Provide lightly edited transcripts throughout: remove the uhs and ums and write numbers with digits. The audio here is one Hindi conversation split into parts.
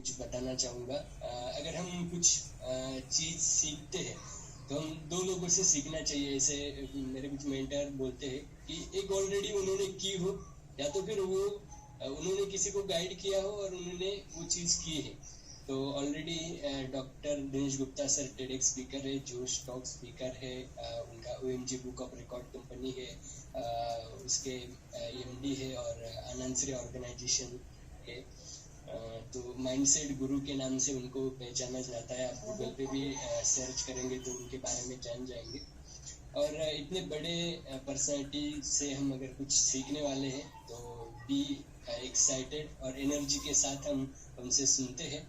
कुछ बताना चाहूँगा। अगर हम कुछ चीज़ सीखते हैं तो हम दो लोगों से सीखना चाहिए। ऐसे मेरे कुछ मेंटर बोलते हैं कि एक ऑलरेडी उन्होंने की हो, या तो फिर वो उन्होंने किसी को गाइड किया हो और उन्होंने वो चीज़ की है। तो already doctor Dinesh Gupta sir TEDx speaker है, जोश टॉक स्पीकर है, उनका OMG book of record company है, उसके MD है और आनंद श्री ऑर्गेनाइजेशन है। तो माइंडसेट गुरु के नाम से उनको पहचाना जाता है। आप गूगल पे भी सर्च करेंगे तो उनके बारे में जान जाएंगे। और इतने बड़े पर्सनालिटी से हम अगर कुछ सीखने वाले हैं तो बी एक्साइटेड और एनर्जी के साथ हम उनसे सुनते हैं।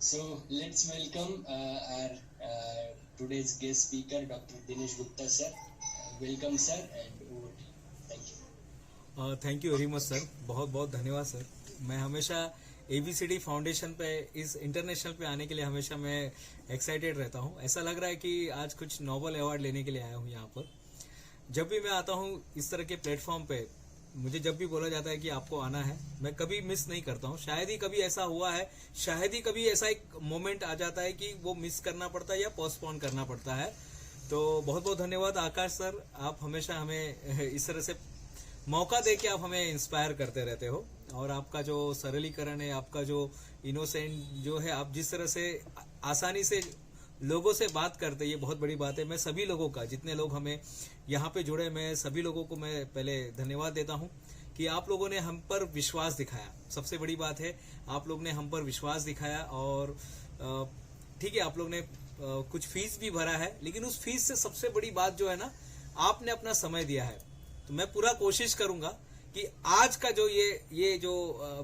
So let's welcome our today's guest speaker doctor Dinesh Gupta sir. Welcome sir and thank you. Thank you very much sir, बहुत बहुत धन्यवाद सर। मैं हमेशा ABCD फाउंडेशन पे, इस इंटरनेशनल पे आने के लिए हमेशा मैं एक्साइटेड रहता हूँ। ऐसा लग रहा है कि आज कुछ नोबेल अवार्ड लेने के लिए आया हूँ यहाँ पर। जब भी मैं आता हूँ इस तरह के प्लेटफॉर्म पे, मुझे जब भी बोला जाता है कि आपको आना है, मैं कभी मिस नहीं करता हूँ। शायद ही कभी ऐसा हुआ है, शायद ही कभी ऐसा एक मोमेंट आ जाता है कि वो मिस करना पड़ता है या पोस्टपोन करना पड़ता है। तो बहुत बहुत धन्यवाद आकाश सर, आप हमेशा हमें इस तरह से मौका दे के आप हमें इंस्पायर करते रहते हो। और आपका जो सरलीकरण है, आपका जो इनोसेंट जो है, आप जिस तरह से आसानी से लोगों से बात करते, ये बहुत बड़ी बात है। मैं सभी लोगों का, जितने लोग हमें यहाँ पे जुड़े, मैं सभी लोगों को मैं पहले धन्यवाद देता हूँ कि आप लोगों ने हम पर विश्वास दिखाया। सबसे बड़ी बात है, आप लोग ने हम पर विश्वास दिखाया। और ठीक है, आप लोग ने कुछ फीस भी भरा है, लेकिन उस फीस से सबसे बड़ी बात जो है ना, आपने अपना समय दिया है। तो मैं पूरा कोशिश करूंगा कि आज का जो ये जो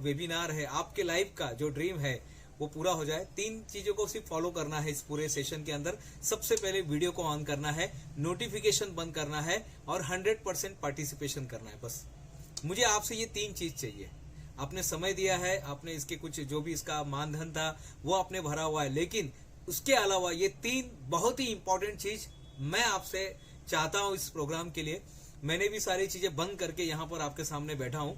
वेबिनार है, आपके लाइफ का जो ड्रीम है वो पूरा हो जाए। 3 चीजों को सिर्फ फॉलो करना है इस पूरे सेशन के अंदर। सबसे पहले वीडियो को ऑन करना है, नोटिफिकेशन बंद करना है और 100% पार्टिसिपेशन करना है। बस मुझे आपसे ये 3 चीज चाहिए। आपने समय दिया है, आपने इसके कुछ जो भी इसका मानधन था वो आपने भरा हुआ है, लेकिन उसके अलावा ये 3 बहुत ही इंपॉर्टेंट चीज मैं आपसे चाहता हूं इस प्रोग्राम के लिए। मैंने भी सारी चीजें बंद करके यहाँ पर आपके सामने बैठा हूं।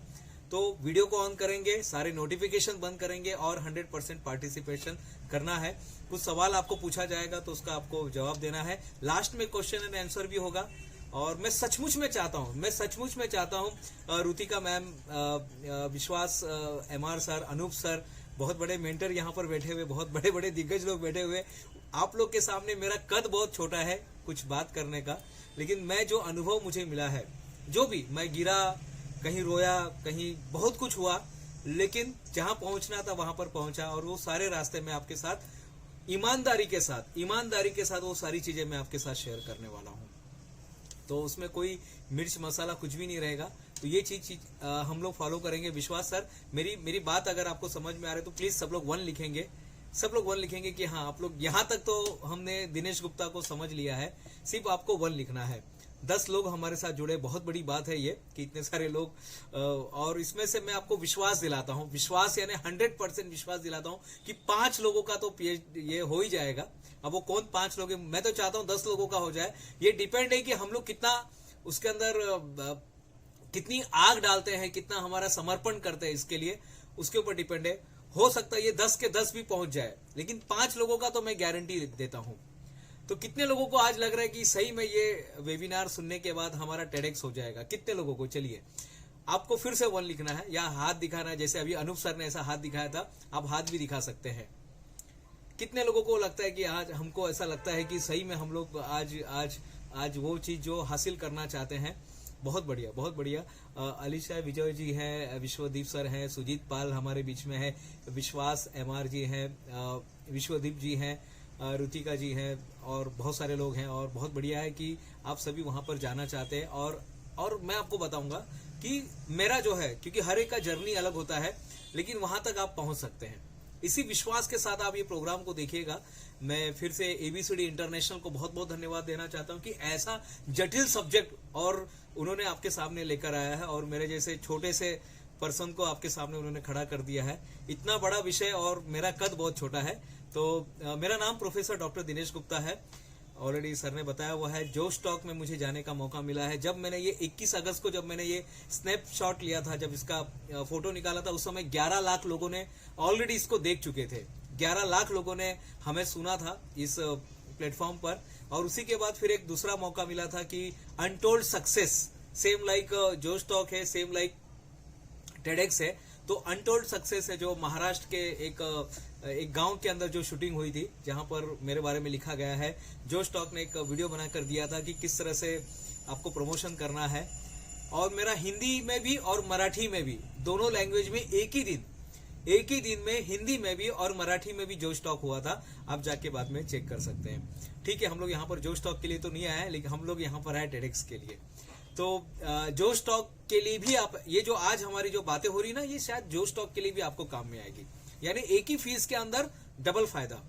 तो वीडियो को ऑन करेंगे, सारे नोटिफिकेशन बंद करेंगे और 100% पार्टिसिपेशन करना है। कुछ सवाल आपको पूछा जाएगा तो उसका आपको जवाब देना है। लास्ट में क्वेश्चन एंड आंसर भी होगा। और मैं सचमुच में चाहता हूं रुतिका मैम, विश्वास MR सर, अनूप सर, बहुत बड़े मेंटर यहाँ पर बैठे हुए, बहुत बड़े बड़े दिग्गज लोग बैठे हुए। आप लोग के सामने मेरा कद बहुत छोटा है कुछ बात करने का, लेकिन मैं जो अनुभव मुझे मिला है, जो भी मैं गिरा, कहीं रोया, कहीं बहुत कुछ हुआ, लेकिन जहां पहुंचना था वहां पर पहुंचा। और वो सारे रास्ते में आपके साथ ईमानदारी के साथ वो सारी चीजें मैं आपके साथ शेयर करने वाला हूं। तो उसमें कोई मिर्च मसाला कुछ भी नहीं रहेगा। तो ये चीज हम लोग फॉलो करेंगे। विश्वास सर, मेरी बात अगर आपको समझ में आ रही है तो प्लीज सब लोग 1 लिखेंगे। सब लोग 1 लिखेंगे कि हाँ, आप लोग यहाँ तक तो हमने दिनेश गुप्ता को समझ लिया है। सिर्फ आपको 1 लिखना है। 10 लोग हमारे साथ जुड़े, बहुत बड़ी बात है ये कि इतने सारे लोग। और इसमें से मैं आपको विश्वास दिलाता हूँ, विश्वास यानी 100% विश्वास दिलाता हूँ कि 5 लोगों का तो ये हो ही जाएगा। अब वो कौन 5 लोग, मैं तो चाहता हूँ 10 लोगों का हो जाए। ये डिपेंड है कि हम लोग कितना उसके अंदर कितनी आग डालते हैं, कितना हमारा समर्पण करते हैं इसके लिए, उसके ऊपर डिपेंड है। हो सकता है ये 10 के 10 भी पहुंच जाए, लेकिन 5 लोगों का तो मैं गारंटी देता हूं। तो कितने लोगों को आज लग रहा है कि सही में ये वेबिनार सुनने के बाद हमारा टेडेक्स हो जाएगा? कितने लोगों को? चलिए, आपको फिर से 1 लिखना है या हाथ दिखाना है। जैसे अभी अनूप सर ने ऐसा हाथ दिखाया था, आप हाथ भी दिखा सकते हैं। कितने लोगों को लगता है कि आज हमको ऐसा लगता है कि सही में हम लोग आज वो चीज जो हासिल करना चाहते हैं। बहुत बढ़िया, बहुत बढ़िया। अलीशा विजय जी हैं, विश्वदीप सर हैं, सुजीत पाल हमारे बीच में है, विश्वास MR जी हैं, विश्वदीप जी हैं, रुतिका जी हैं, और बहुत सारे लोग हैं। और बहुत बढ़िया है कि आप सभी वहां पर जाना चाहते हैं। और मैं आपको बताऊंगा कि मेरा जो है, क्योंकि हर एक का जर्नी अलग होता है, लेकिन वहां तक आप पहुंच सकते हैं। इसी विश्वास के साथ आप ये प्रोग्राम को देखिएगा। मैं फिर से ABCD इंटरनेशनल को बहुत बहुत धन्यवाद देना चाहता हूं कि ऐसा जटिल सब्जेक्ट और उन्होंने आपके सामने लेकर आया है, और मेरे जैसे छोटे से पर्सन को आपके सामने उन्होंने खड़ा कर दिया है। इतना बड़ा विषय और मेरा कद बहुत छोटा है। तो मेरा नाम प्रोफेसर डॉक्टर दिनेश गुप्ता है। ऑलरेडी सर ने बताया वो है जोश टॉक में मुझे जाने का मौका मिला है। जब मैंने ये 21 अगस्त को जब मैंने ये स्नैपशॉट लिया था, जब इसका फोटो निकाला था, उस समय 11 लाख लोगों ने ऑलरेडी इसको देख चुके थे। 11 लाख लोगों ने हमें सुना था इस प्लेटफॉर्म पर। और उसी के बाद फिर एक दूसरा मौका मिला था कि अनटोल्ड सक्सेस, सेम लाइक जोश टॉक है, सेम लाइक टेडेक्स है, तो अनटोल्ड सक्सेस है जो महाराष्ट्र के एक गांव के अंदर जो शूटिंग हुई थी, जहां पर मेरे बारे में लिखा गया है। जोश टॉक ने एक वीडियो बनाकर दिया था कि किस तरह से आपको प्रमोशन करना है। और मेरा हिंदी में भी और मराठी में भी, दोनों लैंग्वेज में एक ही दिन में हिंदी में भी और मराठी में भी जोश टॉक हुआ था। आप जाके बाद में चेक कर सकते हैं। ठीक है, हम लोग यहाँ पर जोश टॉक के लिए तो नहीं आए, लेकिन हम लोग यहाँ पर आए टेडेक्स के लिए। तो जोश टॉक के लिए भी आप, ये जो आज हमारी जो बातें हो रही ना, ये शायद जोश टॉक के लिए भी आपको काम में आएगी। यानी एक ही फीस के अंदर डबल फायदा,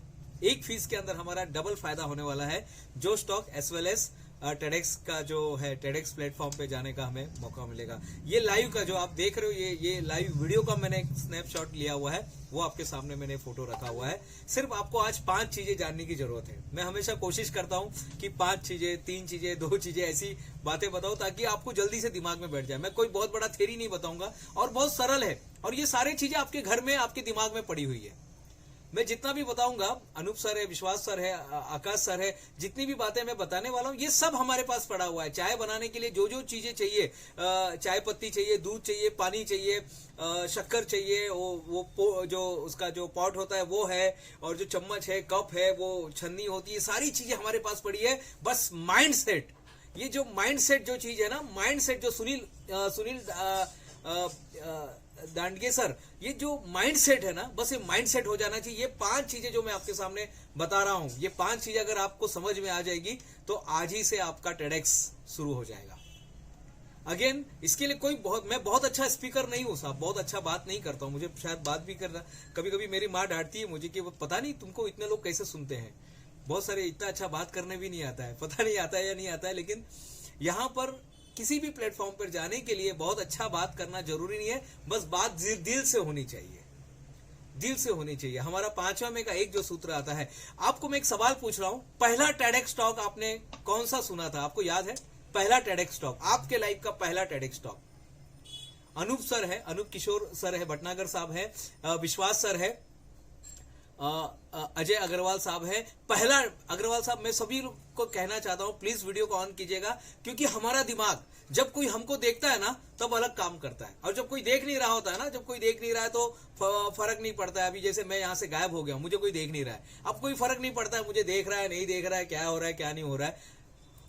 एक फीस के अंदर हमारा डबल फायदा होने वाला है। Josh talk as well as TEDx का जो है, टेडेक्स प्लेटफॉर्म पे जाने का हमें मौका मिलेगा। ये लाइव का जो आप देख रहे हो, ये लाइव वीडियो का मैंने एक स्नैपशॉट लिया हुआ है, वो आपके सामने मैंने फोटो रखा हुआ है। सिर्फ आपको आज 5 चीजें जानने की जरूरत है। मैं हमेशा कोशिश करता हूं कि 5 चीजें, 3 चीजें, 2 चीजें ऐसी बातें बताऊं ताकि आपको जल्दी से दिमाग में बैठ जाए। मैं कोई बहुत बड़ा थ्योरी नहीं बताऊंगा, और बहुत सरल है, और ये सारी चीजें आपके घर में, आपके दिमाग में पड़ी हुई है। मैं जितना भी बताऊंगा, अनूप सर है, विश्वास सर है, आकाश सर है, जितनी भी बातें मैं बताने वाला हूं, ये सब हमारे पास पड़ा हुआ है। चाय बनाने के लिए जो जो चीजें चाहिए, चाय पत्ती चाहिए, दूध चाहिए, पानी चाहिए, शक्कर चाहिए, वो जो उसका जो पॉट होता है वो है, और जो चम्मच है, कप है, वो छन्नी होती है, सारी चीजें हमारे पास पड़ी है। बस माइंड सेट, ये जो माइंड सेट जो चीज है ना, माइंड सेट जो सुनील दांडगे सर, ये जो माइंड सेट है ना, बस ये माइंड सेट हो जाना चाहिए। ये 5 चीजें जो मैं आपके सामने बता रहा हूं, ये 5 चीजें अगर आपको समझ में आ जाएगी तो आज ही से आपका टेडेक्स शुरू हो जाएगा। अगेन, इसके लिए मैं बहुत अच्छा स्पीकर नहीं हूं साहब, बहुत अच्छा बात नहीं करता हूं, मुझे शायद बात भी करना, कभी कभी मेरी माँ डांटती है मुझे कि वो पता नहीं तुमको इतने लोग कैसे सुनते हैं। बहुत सारे इतना अच्छा बात करने भी नहीं आता है, पता नहीं आता है या नहीं आता है। लेकिन यहाँ पर किसी भी प्लेटफॉर्म पर जाने के लिए बहुत अच्छा बात करना जरूरी नहीं है, बस बात दिल से होनी चाहिए, दिल से होनी चाहिए। हमारा 5वां में का एक जो सूत्र आता है, आपको मैं एक सवाल पूछ रहा हूं, पहला टेडेक्स टॉक आपने कौन सा सुना था, आपको याद है? पहला टेडेक्स टॉक, आपके लाइफ का पहला टेडेक्स टॉक। अनूप सर है, अनूप किशोर सर है, भटनागर साहब है, विश्वास सर है, अजय अग्रवाल साहब है। पहला अग्रवाल साहब, मैं सभी को कहना चाहता हूं प्लीज वीडियो को ऑन कीजिएगा, क्योंकि हमारा दिमाग जब कोई हमको देखता है ना तब अलग काम करता है, और जब कोई देख नहीं रहा होता है ना, जब कोई देख नहीं रहा है तो फर्क नहीं पड़ता है। अभी जैसे मैं यहां से गायब हो गया, मुझे कोई देख नहीं रहा है, अब कोई फर्क नहीं पड़ता है मुझे देख रहा है नहीं देख रहा है, क्या हो रहा है क्या नहीं हो रहा है,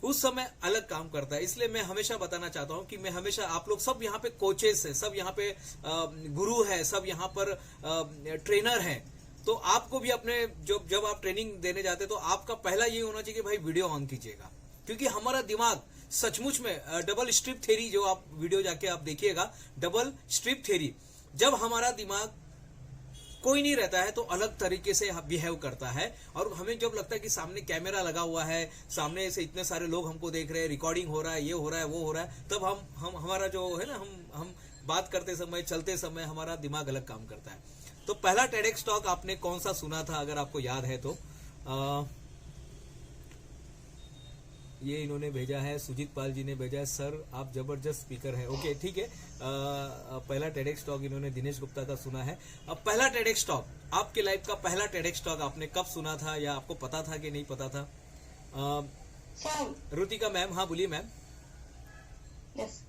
उस समय अलग काम करता है। इसलिए मैं हमेशा बताना चाहता हूं कि मैं हमेशा, आप लोग सब यहाँ पे कोचेस है, सब यहाँ पे गुरु है, सब यहाँ पर ट्रेनर है, तो आपको भी अपने जब आप ट्रेनिंग देने जाते तो आपका पहला ये होना चाहिए कि भाई वीडियो ऑन कीजिएगा, क्योंकि हमारा दिमाग सचमुच में डबल स्ट्रिप थ्योरी, जो आप वीडियो जाके आप देखिएगा, डबल स्ट्रिप थ्योरी, जब हमारा दिमाग कोई नहीं रहता है तो अलग तरीके से बिहेव करता है। और हमें जब लगता है कि सामने कैमरा लगा हुआ है, सामने से इतने सारे लोग हमको देख रहे हैं, रिकॉर्डिंग हो रहा है, ये हो रहा है, वो हो रहा है, तब हम हमारा जो है ना, हम बात करते समय, चलते समय हमारा दिमाग अलग काम करता है। तो पहला टेडेक्स टॉक आपने कौन सा सुना था, अगर आपको याद है तो? ये इन्होंने भेजा है, सुजीत पाल जी ने भेजा है, सर आप जबरदस्त स्पीकर है। ओके ठीक है, पहला टेडेक्स टॉक इन्होंने दिनेश गुप्ता का सुना है। अब पहला टेडेक्स टॉक, आपके लाइफ का पहला टेडेक्स टॉक आपने कब सुना था, या आपको पता था कि नहीं पता था? रुतिका मैम, हाँ बोलिए मैम। यस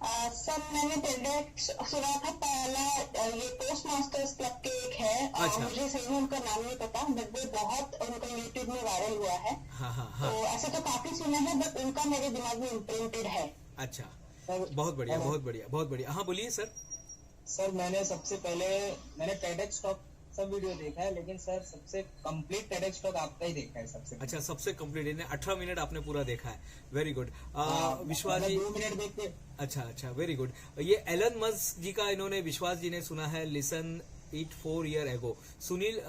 सर, मैंने टेडेक्स सुना था पहला, ये टोस्ट मास्टर्स क्लब के एक है। अच्छा। मुझे सही में उनका नाम नहीं पता, बट वो बहुत उनका यूट्यूब में वायरल हुआ है। हाँ हाँ हाँ। तो ऐसे तो काफी सुने हैं, बट उनका मेरे दिमाग में इम्प्रिंटेड है। अच्छा, बहुत बढ़िया बहुत बढ़िया बहुत बढ़िया। हाँ बोलिए सर। सर मैंने टेडेक्स टॉक सब वीडियो देखा है, लेकिन सर सबसे कंप्लीट टेडेक्स टॉक आपका ही देखा है सबसे। अच्छा, सबसे कंप्लीट, इन्हें 18 मिनट आपने पूरा देखा है, वेरी गुड। विश्वास जी 2 मिनट देख के। अच्छा अच्छा, वेरी गुड। ये एलन मस्क जी का इन्होंने, विश्वास जी ने सुना है, listen it 4 year ago. Sunil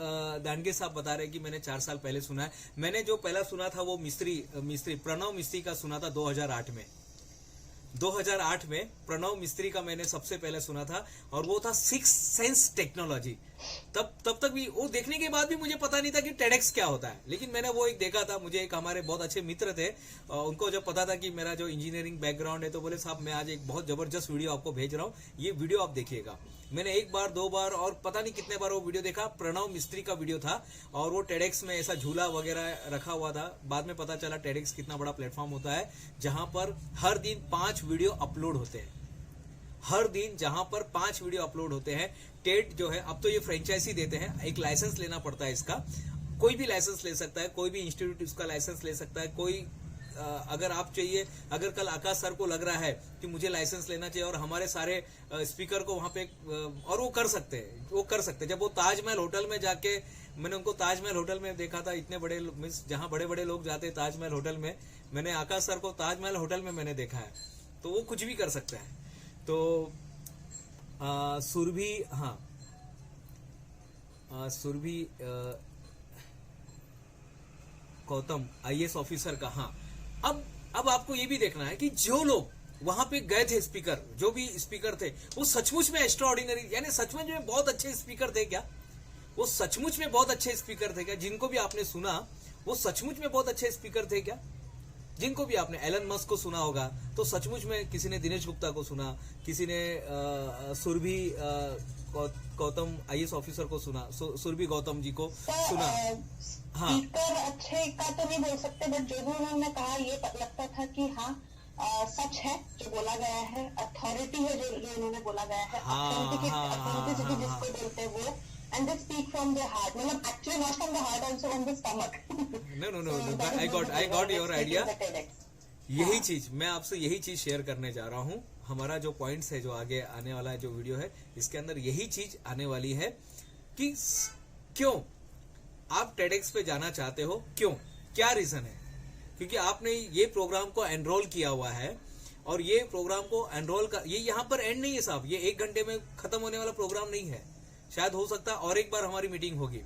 Dandge साहब बता रहे हैं कि मैंने 4 साल पहले सुना है। मैंने जो पहला सुना था वो मिस्त्री प्रणव मिस्त्री का सुना था 2008 में। 2008 में प्रणव मिस्त्री का मैंने सबसे पहले सुना था, और वो था सिक्स सेंस टेक्नोलॉजी। तब तक भी वो देखने के बाद भी मुझे पता नहीं था कि टेडेक्स क्या होता है, लेकिन मैंने वो एक देखा था। मुझे एक हमारे बहुत अच्छे मित्र थे, उनको जब पता था कि मेरा जो इंजीनियरिंग बैकग्राउंड है, तो बोले साहब मैं आज एक बहुत जबरदस्त वीडियो आपको भेज रहा हूँ, ये वीडियो आप देखिएगा। मैंने एक बार, दो बार और पता नहीं कितने बार वो वीडियो देखा। प्रणव मिस्त्री का वीडियो था, और वो टेडेक्स में ऐसा झूला वगैरह रखा हुआ था। बाद में पता चला टेडेक्स कितना बड़ा प्लेटफॉर्म होता है, जहां पर हर दिन 5 वीडियो अपलोड होते हैं। हर दिन जहां पर 5 वीडियो अपलोड होते हैं। टेड जो है, अब तो ये फ्रेंचाइजी देते हैं, एक लाइसेंस लेना पड़ता है इसका। कोई भी लाइसेंस ले सकता है, कोई भी इंस्टीट्यूट इसका लाइसेंस ले सकता है। कोई अगर आप चाहिए, अगर कल आकाश सर को लग रहा है कि मुझे लाइसेंस लेना चाहिए, और हमारे सारे स्पीकर को वहां पे, और वो कर सकते हैं। जब वो ताजमहल होटल में जाके, मैंने उनको ताजमहल होटल में देखा था, इतने बड़े मीन्स जहां बड़े बड़े लोग जाते हैं ताजमहल होटल में, मैंने आकाश सर को ताजमहल होटल में मैंने देखा है। तो वो कुछ भी कर सकता है। तो सुरभि, हाँ सुरभि गौतम IAS ऑफिसर का, हाँ। अब आपको ये भी देखना है कि जो लोग वहां पे गए थे, स्पीकर, जो भी स्पीकर थे, वो सचमुच में एक्स्ट्राऑर्डिनरी, यानी सचमुच में बहुत अच्छे स्पीकर थे क्या? वो सचमुच में बहुत अच्छे स्पीकर थे क्या? जिनको भी आपने सुना, वो सचमुच में बहुत अच्छे स्पीकर थे क्या? जिनको भी आपने एलन मस्क को सुना होगा, तो सचमुच में किसी ने दिनेश गुप्ता को सुना, किसी ने सुरभि गौतम IAS ऑफिसर को सुना, सुरभि गौतम जी को सुना। हाँ, स्पीकर अच्छे का तो नहीं बोल सकते, बट जो भी उन्होंने कहा, ये लगता था कि हाँ सच है जो बोला गया है, अथॉरिटी है जो उन्होंने बोला गया है, अथेंटिसिटी जिसको बोलते हैं वो, and they speak from their heart, मतलब actually not from the heart, also from the stomach. No, I got your idea. यही चीज मैं आपसे, यही चीज शेयर करने जा रहा हूँ। हमारा जो पॉइंट्स है, जो आगे आने वाला जो वीडियो है, इसके अंदर यही चीज आने वाली है कि क्यों आप टेडेक्स पे जाना चाहते हो, क्यों, क्या रीजन है। क्योंकि आपने ये प्रोग्राम को एनरोल किया हुआ है, और ये प्रोग्राम को एनरोल का, ये यहाँ पर एंड नहीं है साहब, ये 1 घंटे में खत्म होने वाला प्रोग्राम नहीं है। शायद हो सकता है और एक बार हमारी मीटिंग होगी,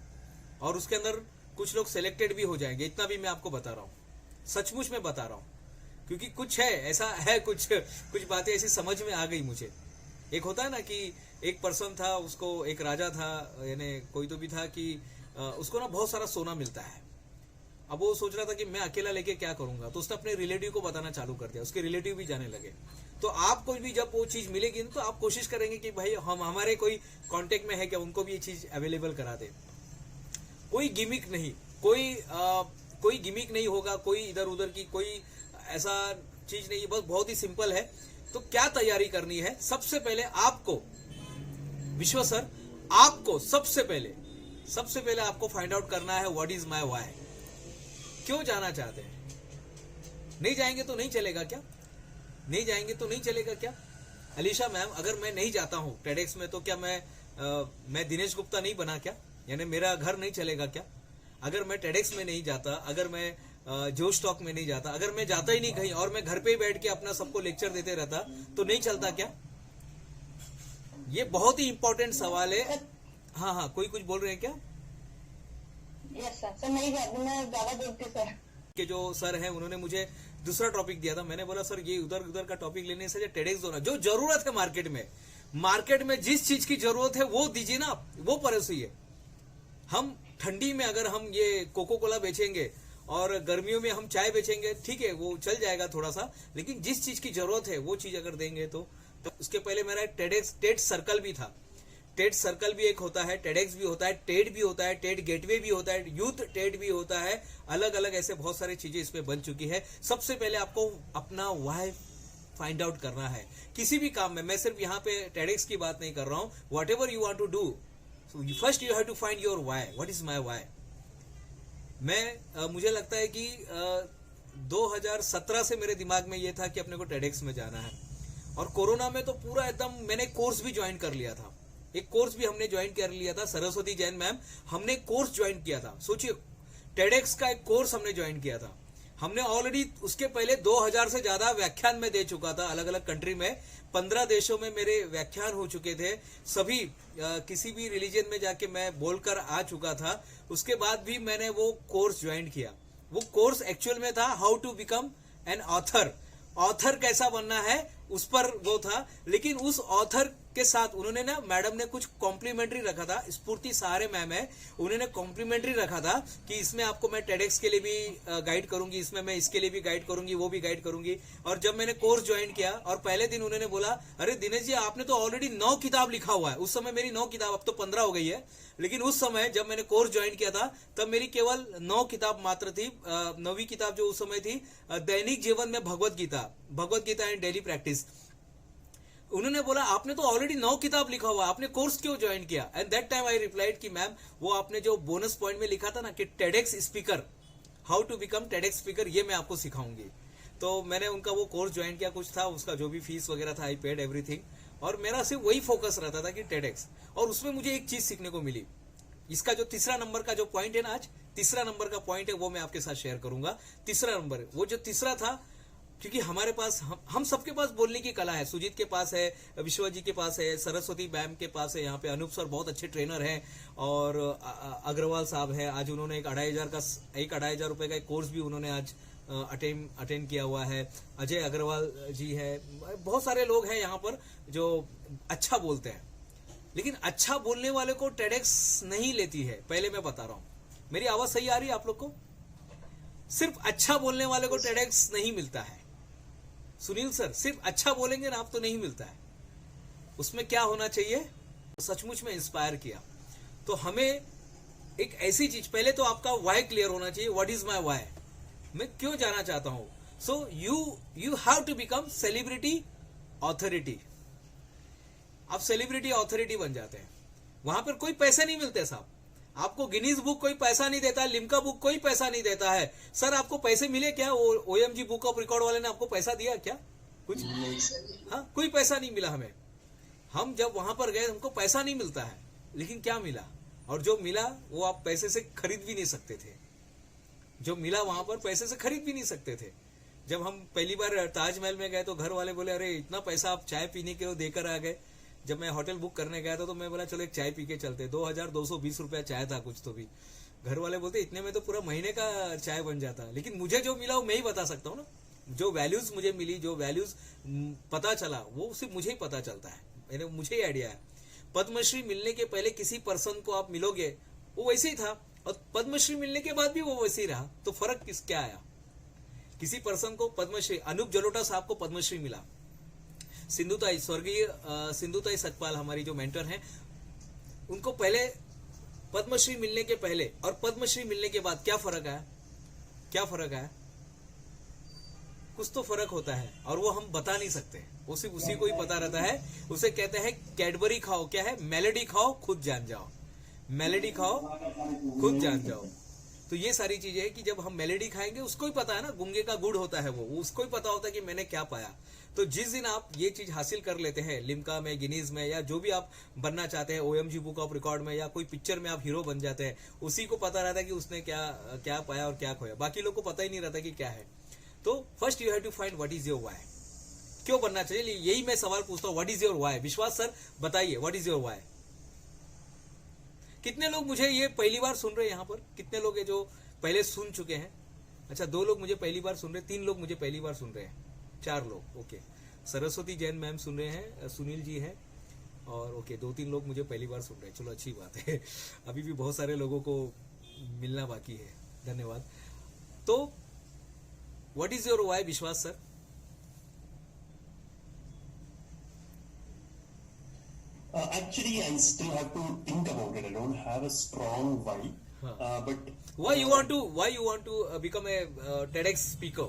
और उसके अंदर कुछ लोग सिलेक्टेड भी हो जाएंगे। इतना भी मैं आपको बता रहा हूँ, सचमुच में बता रहा हूँ, क्योंकि कुछ है ऐसा है, कुछ बातें ऐसी समझ में आ गई मुझे। एक होता है ना कि एक पर्सन था, उसको एक राजा था, यानी कोई तो भी था कि उसको ना बहुत सारा सोना मिलता है। अब वो सोच रहा था कि मैं अकेला लेके क्या करूंगा, तो उसने अपने रिलेटिव को बताना चालू कर दिया, उसके रिलेटिव भी जाने लगे। तो आपको भी जब वो चीज मिलेगी तो आप कोशिश करेंगे कि भाई हम, हमारे कोई कांटेक्ट में है क्या, उनको भी ये चीज अवेलेबल करा दे। कोई गिमिक नहीं, कोई गिमिक नहीं होगा, कोई इधर उधर की कोई ऐसा चीज नहीं, बस बहुत ही सिंपल है। तो क्या तैयारी करनी है, सबसे पहले आपको, विश्व सर, आपको सबसे पहले आपको फाइंड आउट करना है व्हाट इज माय व्हाई। क्यों जाना चाहते हैं? नहीं जाएंगे तो नहीं चलेगा क्या? नहीं जाएंगे तो नहीं चलेगा क्या? अलीशा मैम, अगर मैं नहीं जाता हूं टेडेक्स में, तो क्या मैं दिनेश गुप्ता नहीं बना क्या? यानी मेरा घर नहीं चलेगा क्या? अगर मैं टेडेक्स में नहीं जाता, अगर मैं जोश टॉक में नहीं जाता, अगर मैं जाता ही नहीं कहीं, और मैं घर पे ही बैठ के अपना सबको लेक्चर देते रहता, तो नहीं चलता क्या? ये बहुत ही इंपॉर्टेंट सवाल है। हाँ, कोई कुछ बोल रहे हैं क्या? यस सर, मैं ज्यादा बोलती सर। के जो सर हैं, उन्होंने मुझे दूसरा टॉपिक दिया था। मैंने बोला सर ये उधर का टॉपिक लेने से टेडेक्स होना, जो जरूरत है मार्केट में जिस चीज की जरूरत है वो दीजिए ना, वो परोसिए। हम ठंडी में अगर हम ये कोको कोला बेचेंगे और गर्मियों में हम चाय बेचेंगे, ठीक है, वो चल जाएगा थोड़ा सा, लेकिन जिस चीज की जरूरत है वो चीज अगर देंगे तो उसके पहले मेरा एक टेड सर्कल भी था। टेड सर्कल भी एक होता है, टेडेक्स भी होता है, टेड भी होता है, टेड गेटवे भी होता है, यूथ टेड भी होता है, अलग अलग ऐसे बहुत सारी चीजें इसमें बन चुकी है। सबसे पहले आपको अपना व्हाई फाइंड आउट करना है किसी भी काम में। मैं सिर्फ यहाँ पे टेडेक्स की बात नहीं कर रहा हूँ, whatever you want to do, first you have to find your why, what is my why. मुझे लगता है कि 2017 से मेरे दिमाग में ये था कि अपने को टेडेक्स में जाना है, और कोरोना में तो पूरा एकदम मैंने कोर्स भी ज्वाइन कर लिया था। एक कोर्स भी हमने ज्वाइन कर लिया था, सरस्वती जैन मैम, हमने कोर्स ज्वाइन किया था। सोचिए, टेडेक्स का एक कोर्स हमने ज्वाइन किया था। हमने ऑलरेडी उसके पहले 2000 से ज्यादा व्याख्यान में दे चुका था, अलग अलग कंट्री में 15 देशों में मेरे व्याख्यान हो चुके थे। सभी किसी भी रिलीजन में जाके मैं बोलकर आ चुका था। उसके बाद भी मैंने वो कोर्स ज्वाइन किया। वो कोर्स एक्चुअल में था how to become an author. Author कैसा बनना है उस पर वो था, लेकिन उस ऑथर के साथ उन्होंने ना, मैडम ने कुछ कॉम्प्लीमेंट्री रखा था, स्फूर्ति सहारे मैम है, उन्होंने कॉम्प्लीमेंट्री रखा था कि इसमें आपको मैं टेडेक्स के लिए भी गाइड करूंगी, इसमें मैं इसके लिए भी गाइड करूंगी, वो भी गाइड करूंगी। और जब मैंने कोर्स ज्वाइन किया और पहले दिन उन्होंने बोला, अरे दिनेश जी आपने तो ऑलरेडी 9 किताब लिखा हुआ है। उस समय मेरी 9 किताब, अब तो 15 हो गई है, लेकिन उस समय जब मैंने कोर्स ज्वाइन किया था तब मेरी केवल 9 किताब मात्र थी। 9वीं किताब जो उस समय थी, दैनिक जीवन में Bhagavad Gita and daily practice. उन्होंने बोला आपने तो ऑलरेडी 9 किताब लिखा हुआ, आपने कोर्स क्यों ज्वाइन किया? And that time I replied कि मैम वो आपने जो बोनस पॉइंट में लिखा था ना कि TEDx speaker, how to become TEDx speaker, ये मैं आपको सिखाऊंगी। तो मैंने उनका वो कोर्स ज्वाइन किया, कुछ था उसका जो भी फीस वगैरह था, आई पेड एवरीथिंग, और मेरा सिर्फ वही फोकस रहता था कि टेडेक्स। और उसमें मुझे एक चीज सीखने को मिली। इसका जो तीसरा नंबर का जो पॉइंट है ना, आज तीसरा नंबर का पॉइंट है, वो मैं आपके साथ शेयर करूंगा। तीसरा नंबर, वो जो तीसरा था, क्योंकि हमारे पास, हम सबके पास बोलने की कला है। सुजीत के पास है, विश्वा जी के पास है, सरस्वती मैम के पास है, यहाँ पे अनूप सर बहुत अच्छे ट्रेनर हैं, और अग्रवाल साहब है। आज उन्होंने एक 2,500 रुपए का एक कोर्स भी उन्होंने आज अटेंड किया हुआ है। अजय अग्रवाल जी है, बहुत सारे लोग हैं यहाँ पर जो अच्छा बोलते हैं, लेकिन अच्छा बोलने वाले को टेडेक्स नहीं लेती है। पहले मैं बता रहा हूं, मेरी आवाज सही आ रही है आप लोग को? सिर्फ अच्छा बोलने वाले को टेडेक्स नहीं मिलता है। सुनील सर, सिर्फ अच्छा बोलेंगे ना आप तो नहीं मिलता है। उसमें क्या होना चाहिए? सचमुच में इंस्पायर किया। तो हमें एक ऐसी चीज, पहले तो आपका वाई क्लियर होना चाहिए। व्हाट इज माई वाई, मैं क्यों जाना चाहता हूं। So you have to become celebrity authority. आप सेलिब्रिटी ऑथोरिटी बन जाते हैं। वहां पर कोई पैसे नहीं मिलते साहब, आपको गिनीज बुक कोई पैसा नहीं देता, लिम्का बुक कोई पैसा नहीं देता है। सर आपको पैसे मिले क्या? OMG बुक ऑफ रिकॉर्ड वाले ने आपको पैसा दिया क्या? कुछ नहीं सर। हाँ, कोई पैसा नहीं मिला हमें। हम जब वहां पर गए हमको पैसा नहीं मिलता है, लेकिन क्या मिला, और जो मिला वो आप पैसे से खरीद भी नहीं सकते थे। जो मिला वहां पर पैसे से खरीद भी नहीं सकते थे। जब हम पहली बार ताजमहल में गए तो घर वाले बोले, अरे इतना पैसा आप चाय पीने के देकर आ गए। जब मैं होटल बुक करने गया था तो मैं बोला चलो एक चाय पी के चलते। 2,220 रुपया चाय था कुछ तो भी। घर वाले बोलते इतने में तो पूरा महीने का चाय बन जाता। लेकिन मुझे जो मिला वो मैं ही बता सकता हूँ ना। जो वैल्यूज मुझे मिली, जो वैल्यूज पता चला, वो सिर्फ मुझे ही पता चलता है, मुझे ही आइडिया है। पद्मश्री मिलने के पहले किसी पर्सन को आप मिलोगे वो वैसे ही था, और पद्मश्री मिलने के बाद भी वो वैसे ही रहा। तो फर्क क्या आया? किसी पर्सन को पद्मश्री, अनूप जलोटा साहब को पद्मश्री मिला, सिंधुताई, स्वर्गीय सिंधुताई सतपाल हमारी जो मेंटर हैं, उनको पहले पद्मश्री मिलने के पहले और पद्मश्री मिलने के बाद क्या फर्क आया? क्या फर्क आया? कुछ तो फर्क होता है, और वो हम बता नहीं सकते, वो सिर्फ उसी को ही पता रहता है। उसे कहते हैं कैडबरी खाओ, क्या है? मेलेडी खाओ खुद जान जाओ। मेलेडी खाओ खुद जान जाओ। तो ये सारी चीजें है कि जब हम मेलेडी खाएंगे, उसको ही पता है ना, गुंगे का गुड़ होता है वो, उसको ही पता होता है कि मैंने क्या पाया। तो जिस दिन आप ये चीज हासिल कर लेते हैं, लिम्का में, गिनीज में, या जो भी आप बनना चाहते हैं, OMG बुक ऑफ रिकॉर्ड में, या कोई पिक्चर में आप हीरो बन जाते हैं, उसी को पता रहता है कि उसने क्या पाया और क्या खोया। बाकी लोग को पता ही नहीं रहता कि क्या है। तो first you have to find what is your why. क्यों बनना चाहिए, यही मैं सवाल पूछता हूँ। What is your why? Vishwas sir बताइए, व्हाट इज योर वाई? कितने लोग मुझे ये पहली बार सुन रहे हैं यहाँ पर? कितने लोग हैं जो पहले सुन चुके हैं? अच्छा, 2 लोग मुझे पहली बार सुन रहे हैं, 3 लोग मुझे पहली बार सुन रहे हैं, 4 लोग। ओके, सरस्वती जैन मैम सुन रहे हैं, सुनील जी हैं, और ओके 2-3 लोग मुझे पहली बार सुन रहे हैं। चलो अच्छी बात है। अभी भी बहुत सारे लोगों को मिलना बाकी है। धन्यवाद। तो what is your why, Vishwas sir? Actually, I still have to think about it. I don't have a strong why, but why you want to become a TEDx speaker?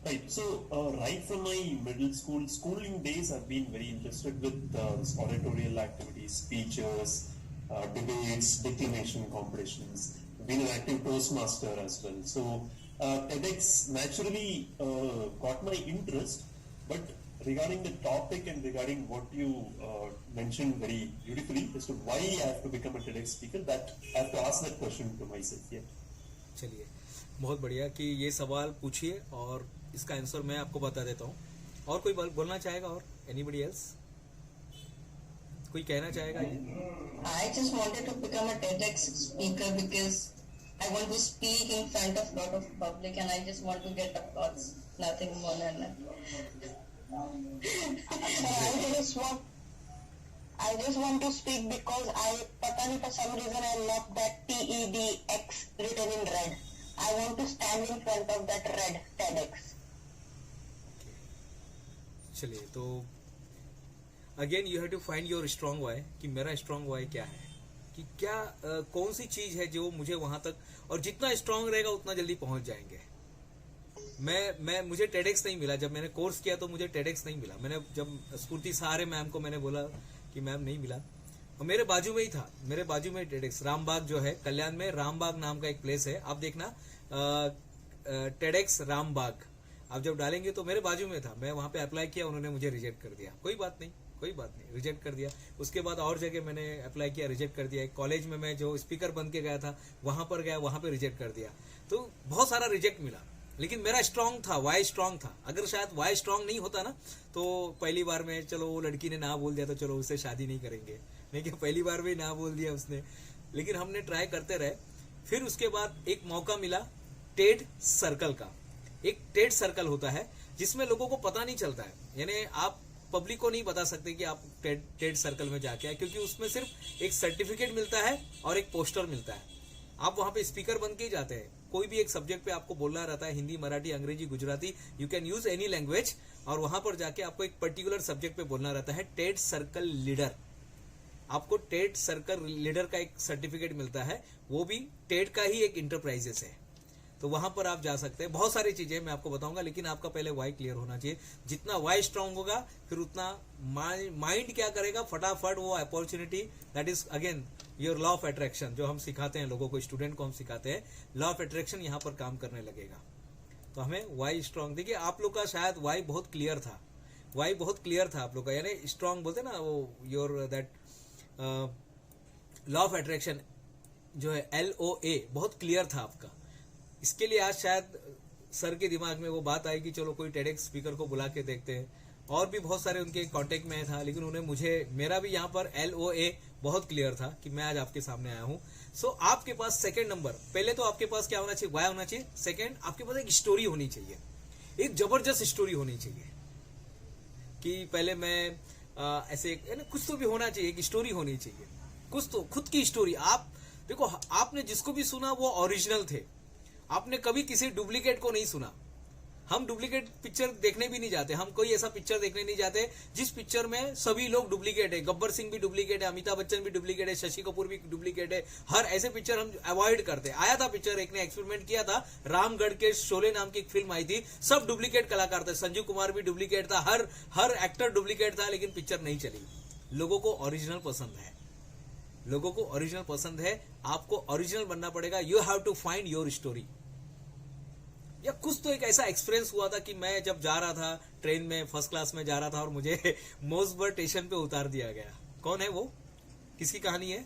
right. So right from my middle school schooling days, I've been very interested with this oratorial activities, speeches, debates, declamation competitions. Been an active Toastmaster as well. So TEDx naturally got my interest, but regarding the topic and regarding what you mentioned very beautifully as to why I have to become a TEDx speaker, that I have to ask that question to myself. Yeah. चलिए, बहुत बढ़िया कि ये सवाल पूछिए और इसका आंसर मैं आपको बता देता हूँ। और कोई बोलना चाहेगा? और एनीबडी एल्स? कोई कहना चाहेगा? I just wanted to become a TEDx speaker because I want to speak in front of lot of public and I just want to get applause. nothing more than that. I just want to speak because पता नहीं for some reason I love that TEDx written in red. I want to stand in front of that red TEDx. चलिए, तो again you have to find your strong why, कि मेरा स्ट्रॉन्ग वाई क्या है, कि क्या कौन सी चीज है जो मुझे वहां तक, और जितना स्ट्रांग रहेगा उतना जल्दी पहुंच जाएंगे. मुझे टेडेक्स नहीं मिला. जब मैंने कोर्स किया तो मुझे टेडेक्स नहीं मिला. मैंने जब स्फूर्ति सहारे मैम को मैंने बोला कि मैम नहीं मिला, और मेरे बाजू में ही था, मेरे बाजू में टेडेक्स रामबाग जो है कल्याण में, रामबाग नाम का एक प्लेस है, आप देखना टेडेक्स रामबाग, आप जब डालेंगे तो मेरे बाजू में था. मैं वहां पे अप्लाई किया, उन्होंने मुझे रिजेक्ट कर दिया. कोई बात नहीं, रिजेक्ट कर दिया. उसके बाद और जगह मैंने अप्लाई किया, रिजेक्ट कर दिया. एक कॉलेज में मैं जो स्पीकर बन के गया था वहां पर गया, वहां पे रिजेक्ट कर दिया. तो बहुत सारा रिजेक्ट मिला, लेकिन मेरा स्ट्रांग था, वाई स्ट्रांग था. अगर शायद वाई स्ट्रांग नहीं होता ना, तो पहली बार में चलो वो लड़की ने ना बोल दिया तो चलो उससे शादी नहीं करेंगे, नहीं कि पहली बार में ना बोल दिया उसने. लेकिन हमने ट्राई करते रहे. फिर उसके बाद एक मौका मिला टेड सर्कल का. एक टेड सर्कल होता है जिसमें लोगों को पता नहीं चलता है, यानी आप पब्लिक को नहीं बता सकते कि आप टेड सर्कल में जाके आए, क्योंकि उसमें सिर्फ एक सर्टिफिकेट मिलता है और एक पोस्टर मिलता है. आप वहां पे स्पीकर बन के ही जाते हैं. कोई भी एक सब्जेक्ट पे आपको बोलना रहता है, हिंदी, मराठी, अंग्रेजी, Gujarati, you can use any language, और वहां पर जाके आपको एक पर्टिकुलर सब्जेक्ट पे बोलना रहता है. टेड सर्कल लीडर, आपको टेड सर्कल लीडर का एक सर्टिफिकेट मिलता है, वो भी टेड का ही एक इंटरप्राइजेस है. तो वहां पर आप जा सकते हैं. बहुत सारी चीजें मैं आपको बताऊंगा, लेकिन आपका पहले वाई क्लियर होना चाहिए. जितना वाई स्ट्रांग होगा, फिर उतना माइंड क्या करेगा, फटाफट वो opportunity, that is again your law of attraction, जो हम सिखाते हैं लोगों को, स्टूडेंट को हम सिखाते हैं, लॉ ऑफ अट्रैक्शन यहाँ पर काम करने लगेगा. तो हमें वाई स्ट्रांग, देखिए आप लोग का शायद वाई बहुत क्लियर था, वाई बहुत क्लियर था आप लोग का, यानी स्ट्रांग बोलते ना वो, your that law of attraction जो है LOA बहुत क्लियर था आपका. इसके लिए आज शायद सर के दिमाग में वो बात आई कि चलो कोई टेडेक्स स्पीकर को बुला के देखते हैं. और भी बहुत सारे उनके कांटेक्ट में था, लेकिन उन्हें मेरा भी यहाँ पर LOA बहुत क्लियर था कि मैं आज आपके सामने आया हूँ. सो आपके पास सेकंड नंबर, पहले तो आपके पास क्या होना चाहिए, वाई होना चाहिए. सेकंड, आपके पास एक स्टोरी होनी चाहिए, एक जबरदस्त स्टोरी होनी चाहिए, कि पहले मैं ऐसे कुछ तो भी होना चाहिए, एक स्टोरी होनी चाहिए, कुछ तो खुद की स्टोरी. आप देखो, आपने जिसको भी सुना वो ओरिजिनल थे, आपने कभी किसी डुप्लीकेट को नहीं सुना. हम डुप्लीकेट पिक्चर देखने भी नहीं जाते, हम कोई ऐसा पिक्चर देखने नहीं जाते जिस पिक्चर में सभी लोग डुप्लीकेट है. गब्बर सिंह भी डुप्लीकेट है, अमिताभ बच्चन भी डुप्लीकेट है, शशि कपूर भी डुप्लीकेट है. हर ऐसे पिक्चर हम अवॉइड करते. आया था पिक्चर, एक ने एक्सपेरिमेंट किया था, रामगढ़ के शोले नाम की एक फिल्म आई थी, सब डुप्लीकेट कलाकार थे, संजीव कुमार भी डुप्लीकेट था, हर एक्टर डुप्लीकेट था, लेकिन पिक्चर नहीं चली. लोगों को ओरिजिनल पसंद है, लोगों को ओरिजिनल पसंद है. आपको ओरिजिनल बनना पड़ेगा. You have to find your story. या कुछ तो एक ऐसा एक्सपीरियंस हुआ था कि मैं जब जा रहा था ट्रेन में, फर्स्ट क्लास में जा रहा था, और मुझे मोसबर्ग स्टेशन पे उतार दिया गया. कौन है वो, किसकी कहानी है?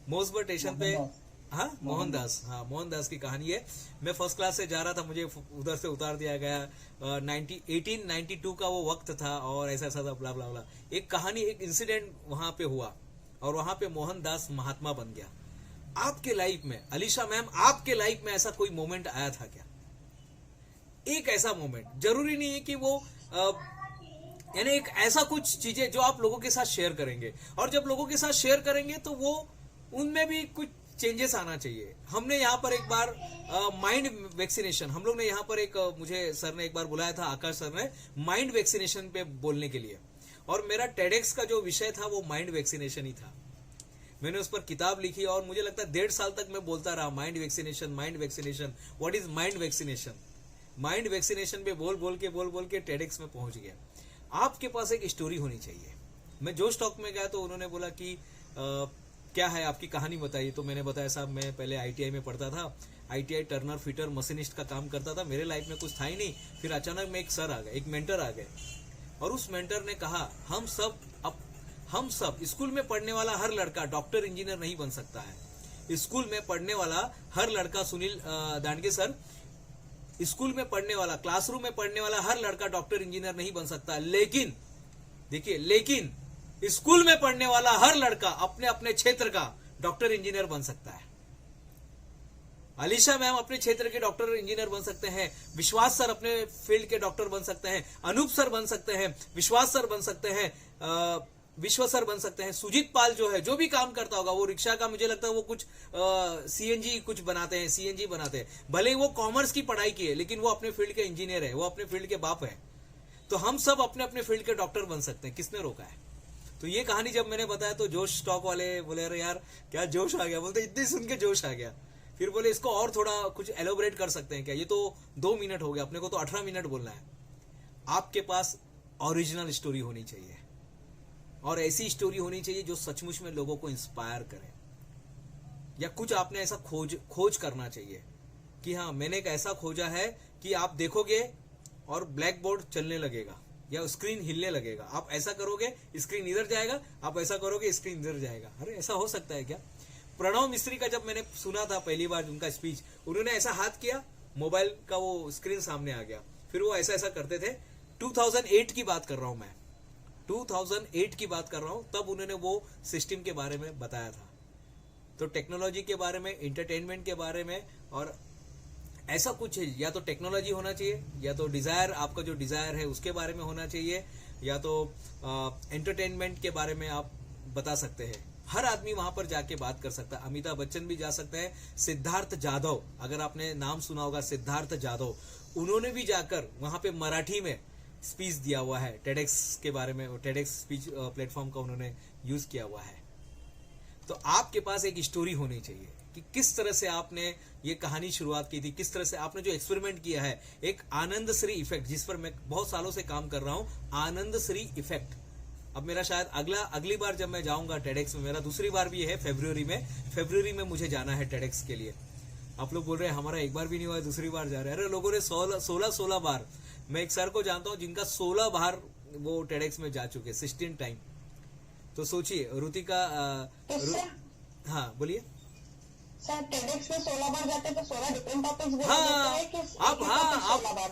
मोसबर्ग स्टेशन पे, हाँ मोहनदास, हाँ मोहनदास की कहानी है. मैं फर्स्ट क्लास से जा रहा था, मुझे उधर से उतार दिया गया. 1892 का वो वक्त था, और ऐसा ऐसा था, ब्ला ब्ला ब्ला. एक कहानी, एक इंसिडेंट वहां पे हुआ, और वहां पे मोहनदास महात्मा बन गया. आपके लाइफ में, अलीशा मैम, आपके लाइफ में ऐसा कोई मोमेंट आया था क्या? एक ऐसा मोमेंट, जरूरी नहीं है कि वो यानी एक ऐसा कुछ चीजें जो आप लोगों के साथ शेयर करेंगे, और जब लोगों के साथ शेयर करेंगे तो वो उनमें भी कुछ चेंजेस आना चाहिए. हमने यहाँ पर एक बार माइंड वैक्सीनेशन, हम लोग ने यहाँ पर एक मुझे सर ने एक बार बुलाया था, आकाश सर ने, माइंड वैक्सीनेशन पे बोलने के लिए, और मेरा टेडेक्स का जो विषय था वो माइंड वैक्सीनेशन ही था. मैंने उस पर किताब लिखी, और मुझे लगता है 1.5 साल तक मैं बोलता रहा, mind vaccination, mind vaccination, what is mind vaccination. Mind vaccination पे बोल के टेडेक्स में पहुंच गया. आपके पास एक स्टोरी होनी चाहिए. मैं जो स्टॉक में गया तो उन्होंने बोला कि क्या है आपकी कहानी बताइए. तो मैंने बताया, साहब मैं पहले ITI में पढ़ता था, ITI टर्नर फिटर मशीनिस्ट का काम करता था, मेरे लाइफ में कुछ था ही नहीं. फिर अचानक में एक सर आ गए, एक मेंटर आ गए, और उस मेंटर ने कहा, हम सब स्कूल में पढ़ने वाला हर लड़का डॉक्टर इंजीनियर नहीं बन सकता है. स्कूल में पढ़ने वाला हर लड़का, सुनील दांडगे सर, स्कूल में पढ़ने वाला, क्लासरूम में पढ़ने वाला हर लड़का डॉक्टर इंजीनियर नहीं बन सकता. लेकिन देखिए, लेकिन स्कूल में पढ़ने वाला हर लड़का अपने अपने क्षेत्र का डॉक्टर इंजीनियर बन सकता है. अलीशा मैम अपने क्षेत्र के डॉक्टर इंजीनियर बन सकते हैं, विश्वास सर अपने फील्ड के डॉक्टर बन सकते हैं, अनूप सर बन सकते हैं, विश्वास सर बन सकते हैं, विश्व सर बन सकते हैं, सुजीत पाल जो है, जो भी काम करता होगा वो रिक्शा का, मुझे लगता है वो कुछ सीएनजी कुछ बनाते हैं, सीएनजी बनाते हैं, भले ही वो कॉमर्स की पढ़ाई की है लेकिन वो अपने फील्ड के इंजीनियर है, वो अपने फील्ड के बाप है। तो हम सब अपने अपने फील्ड के डॉक्टर बन सकते हैं, किसने रोका है? तो ये कहानी जब मैंने बताया तो जोश स्टॉक वाले बोले अरे यार क्या जोश आ गया, बोलते इतनी सुन के जोश आ गया। फिर बोले इसको और थोड़ा कुछ एलोबरेट कर सकते हैं क्या, ये तो 2 मिनट हो गया, अपने को तो 18 मिनट बोलना है। आपके पास ओरिजिनल स्टोरी होनी चाहिए और ऐसी स्टोरी होनी चाहिए जो सचमुच में लोगों को इंस्पायर करे, या कुछ आपने ऐसा खोज करना चाहिए कि हाँ मैंने एक ऐसा खोजा है कि आप देखोगे और ब्लैक बोर्ड चलने लगेगा या स्क्रीन हिलने लगेगा, आप ऐसा करोगे स्क्रीन इधर जाएगा, आप ऐसा करोगे स्क्रीन इधर जाएगा। अरे ऐसा हो सकता है क्या? प्रणव मिस्त्री का जब मैंने सुना था पहली बार उनका स्पीच, उन्होंने ऐसा हाथ किया, मोबाइल का वो स्क्रीन सामने आ गया, फिर वो ऐसा ऐसा करते थे। 2008 की बात कर रहा हूं मैं, 2008 की बात कर रहा हूं, तब उन्होंने वो सिस्टम के बारे में बताया था। तो टेक्नोलॉजी के बारे में, इंटरटेनमेंट के बारे में, और ऐसा कुछ है, या तो टेक्नोलॉजी होना चाहिए, या तो डिजायर, आपका जो डिजायर है उसके बारे में होना चाहिए, या तो एंटरटेनमेंट के बारे में आप बता सकते हैं। हर आदमी वहां पर जाके बात कर सकता है। अमिताभ बच्चन भी जा सकते हैं, सिद्धार्थ जाधव, अगर आपने नाम सुना होगा सिद्धार्थ जाधव, उन्होंने भी जाकर वहां पे मराठी में स्पीच दिया हुआ है टेडेक्स के बारे में, टेडेक्स स्पीच प्लेटफॉर्म का उन्होंने यूज किया हुआ है। तो आपके पास एक स्टोरी होनी चाहिए कि किस तरह से आपने ये कहानी शुरुआत की थी, किस तरह से आपने जो एक्सपेरिमेंट किया है, एक आनंद श्री इफेक्ट, जिस पर मैं बहुत सालों से काम कर रहा हूं, आनंद श्री इफेक्ट। अब मेरा शायद अगली बार जब मैं जाऊंगा टेडेक्स में, मेरा दूसरी बार भी है फरवरी में मुझे जाना है टेडेक्स के लिए। आप लोग बोल रहे हैं हमारा एक बार भी नहीं हुआ है, दूसरी बार जा रहे हैं। अरे लोगों ने 16 बार, मैं एक सर को जानता हूं जिनका 16 बार वो टेडेक्स में जा चुके, 16 टाइम। तो सोचिए रुतिका, हाँ बोलिए सर, टेडेक्स में 16 बार जाते तो 16 डिफरेंट टॉपिक्स बोल हाँ, देते हैं कि आप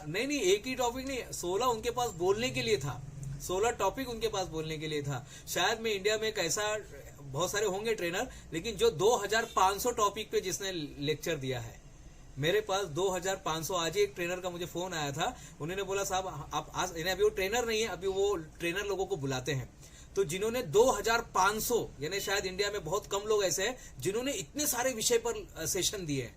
नहीं एक ही टॉपिक नहीं, 16 उनके पास बोलने के लिए था, 16 टॉपिक उनके पास बोलने के लिए था। शायद मैं इंडिया में एक ऐसा, बहुत सारे होंगे ट्रेनर, लेकिन जो 2500 टॉपिक पे जिसने लेक्चर दिया है। मेरे पास 2500, आज ही एक ट्रेनर का मुझे फोन आया था, उन्होंने बोला साहब आप आज, अभी वो ट्रेनर नहीं है, अभी वो ट्रेनर लोगों को बुलाते हैं, तो जिन्होंने 2500, यानी शायद इंडिया में बहुत कम लोग ऐसे हैं जिन्होंने इतने सारे विषय पर सेशन दिए हैं।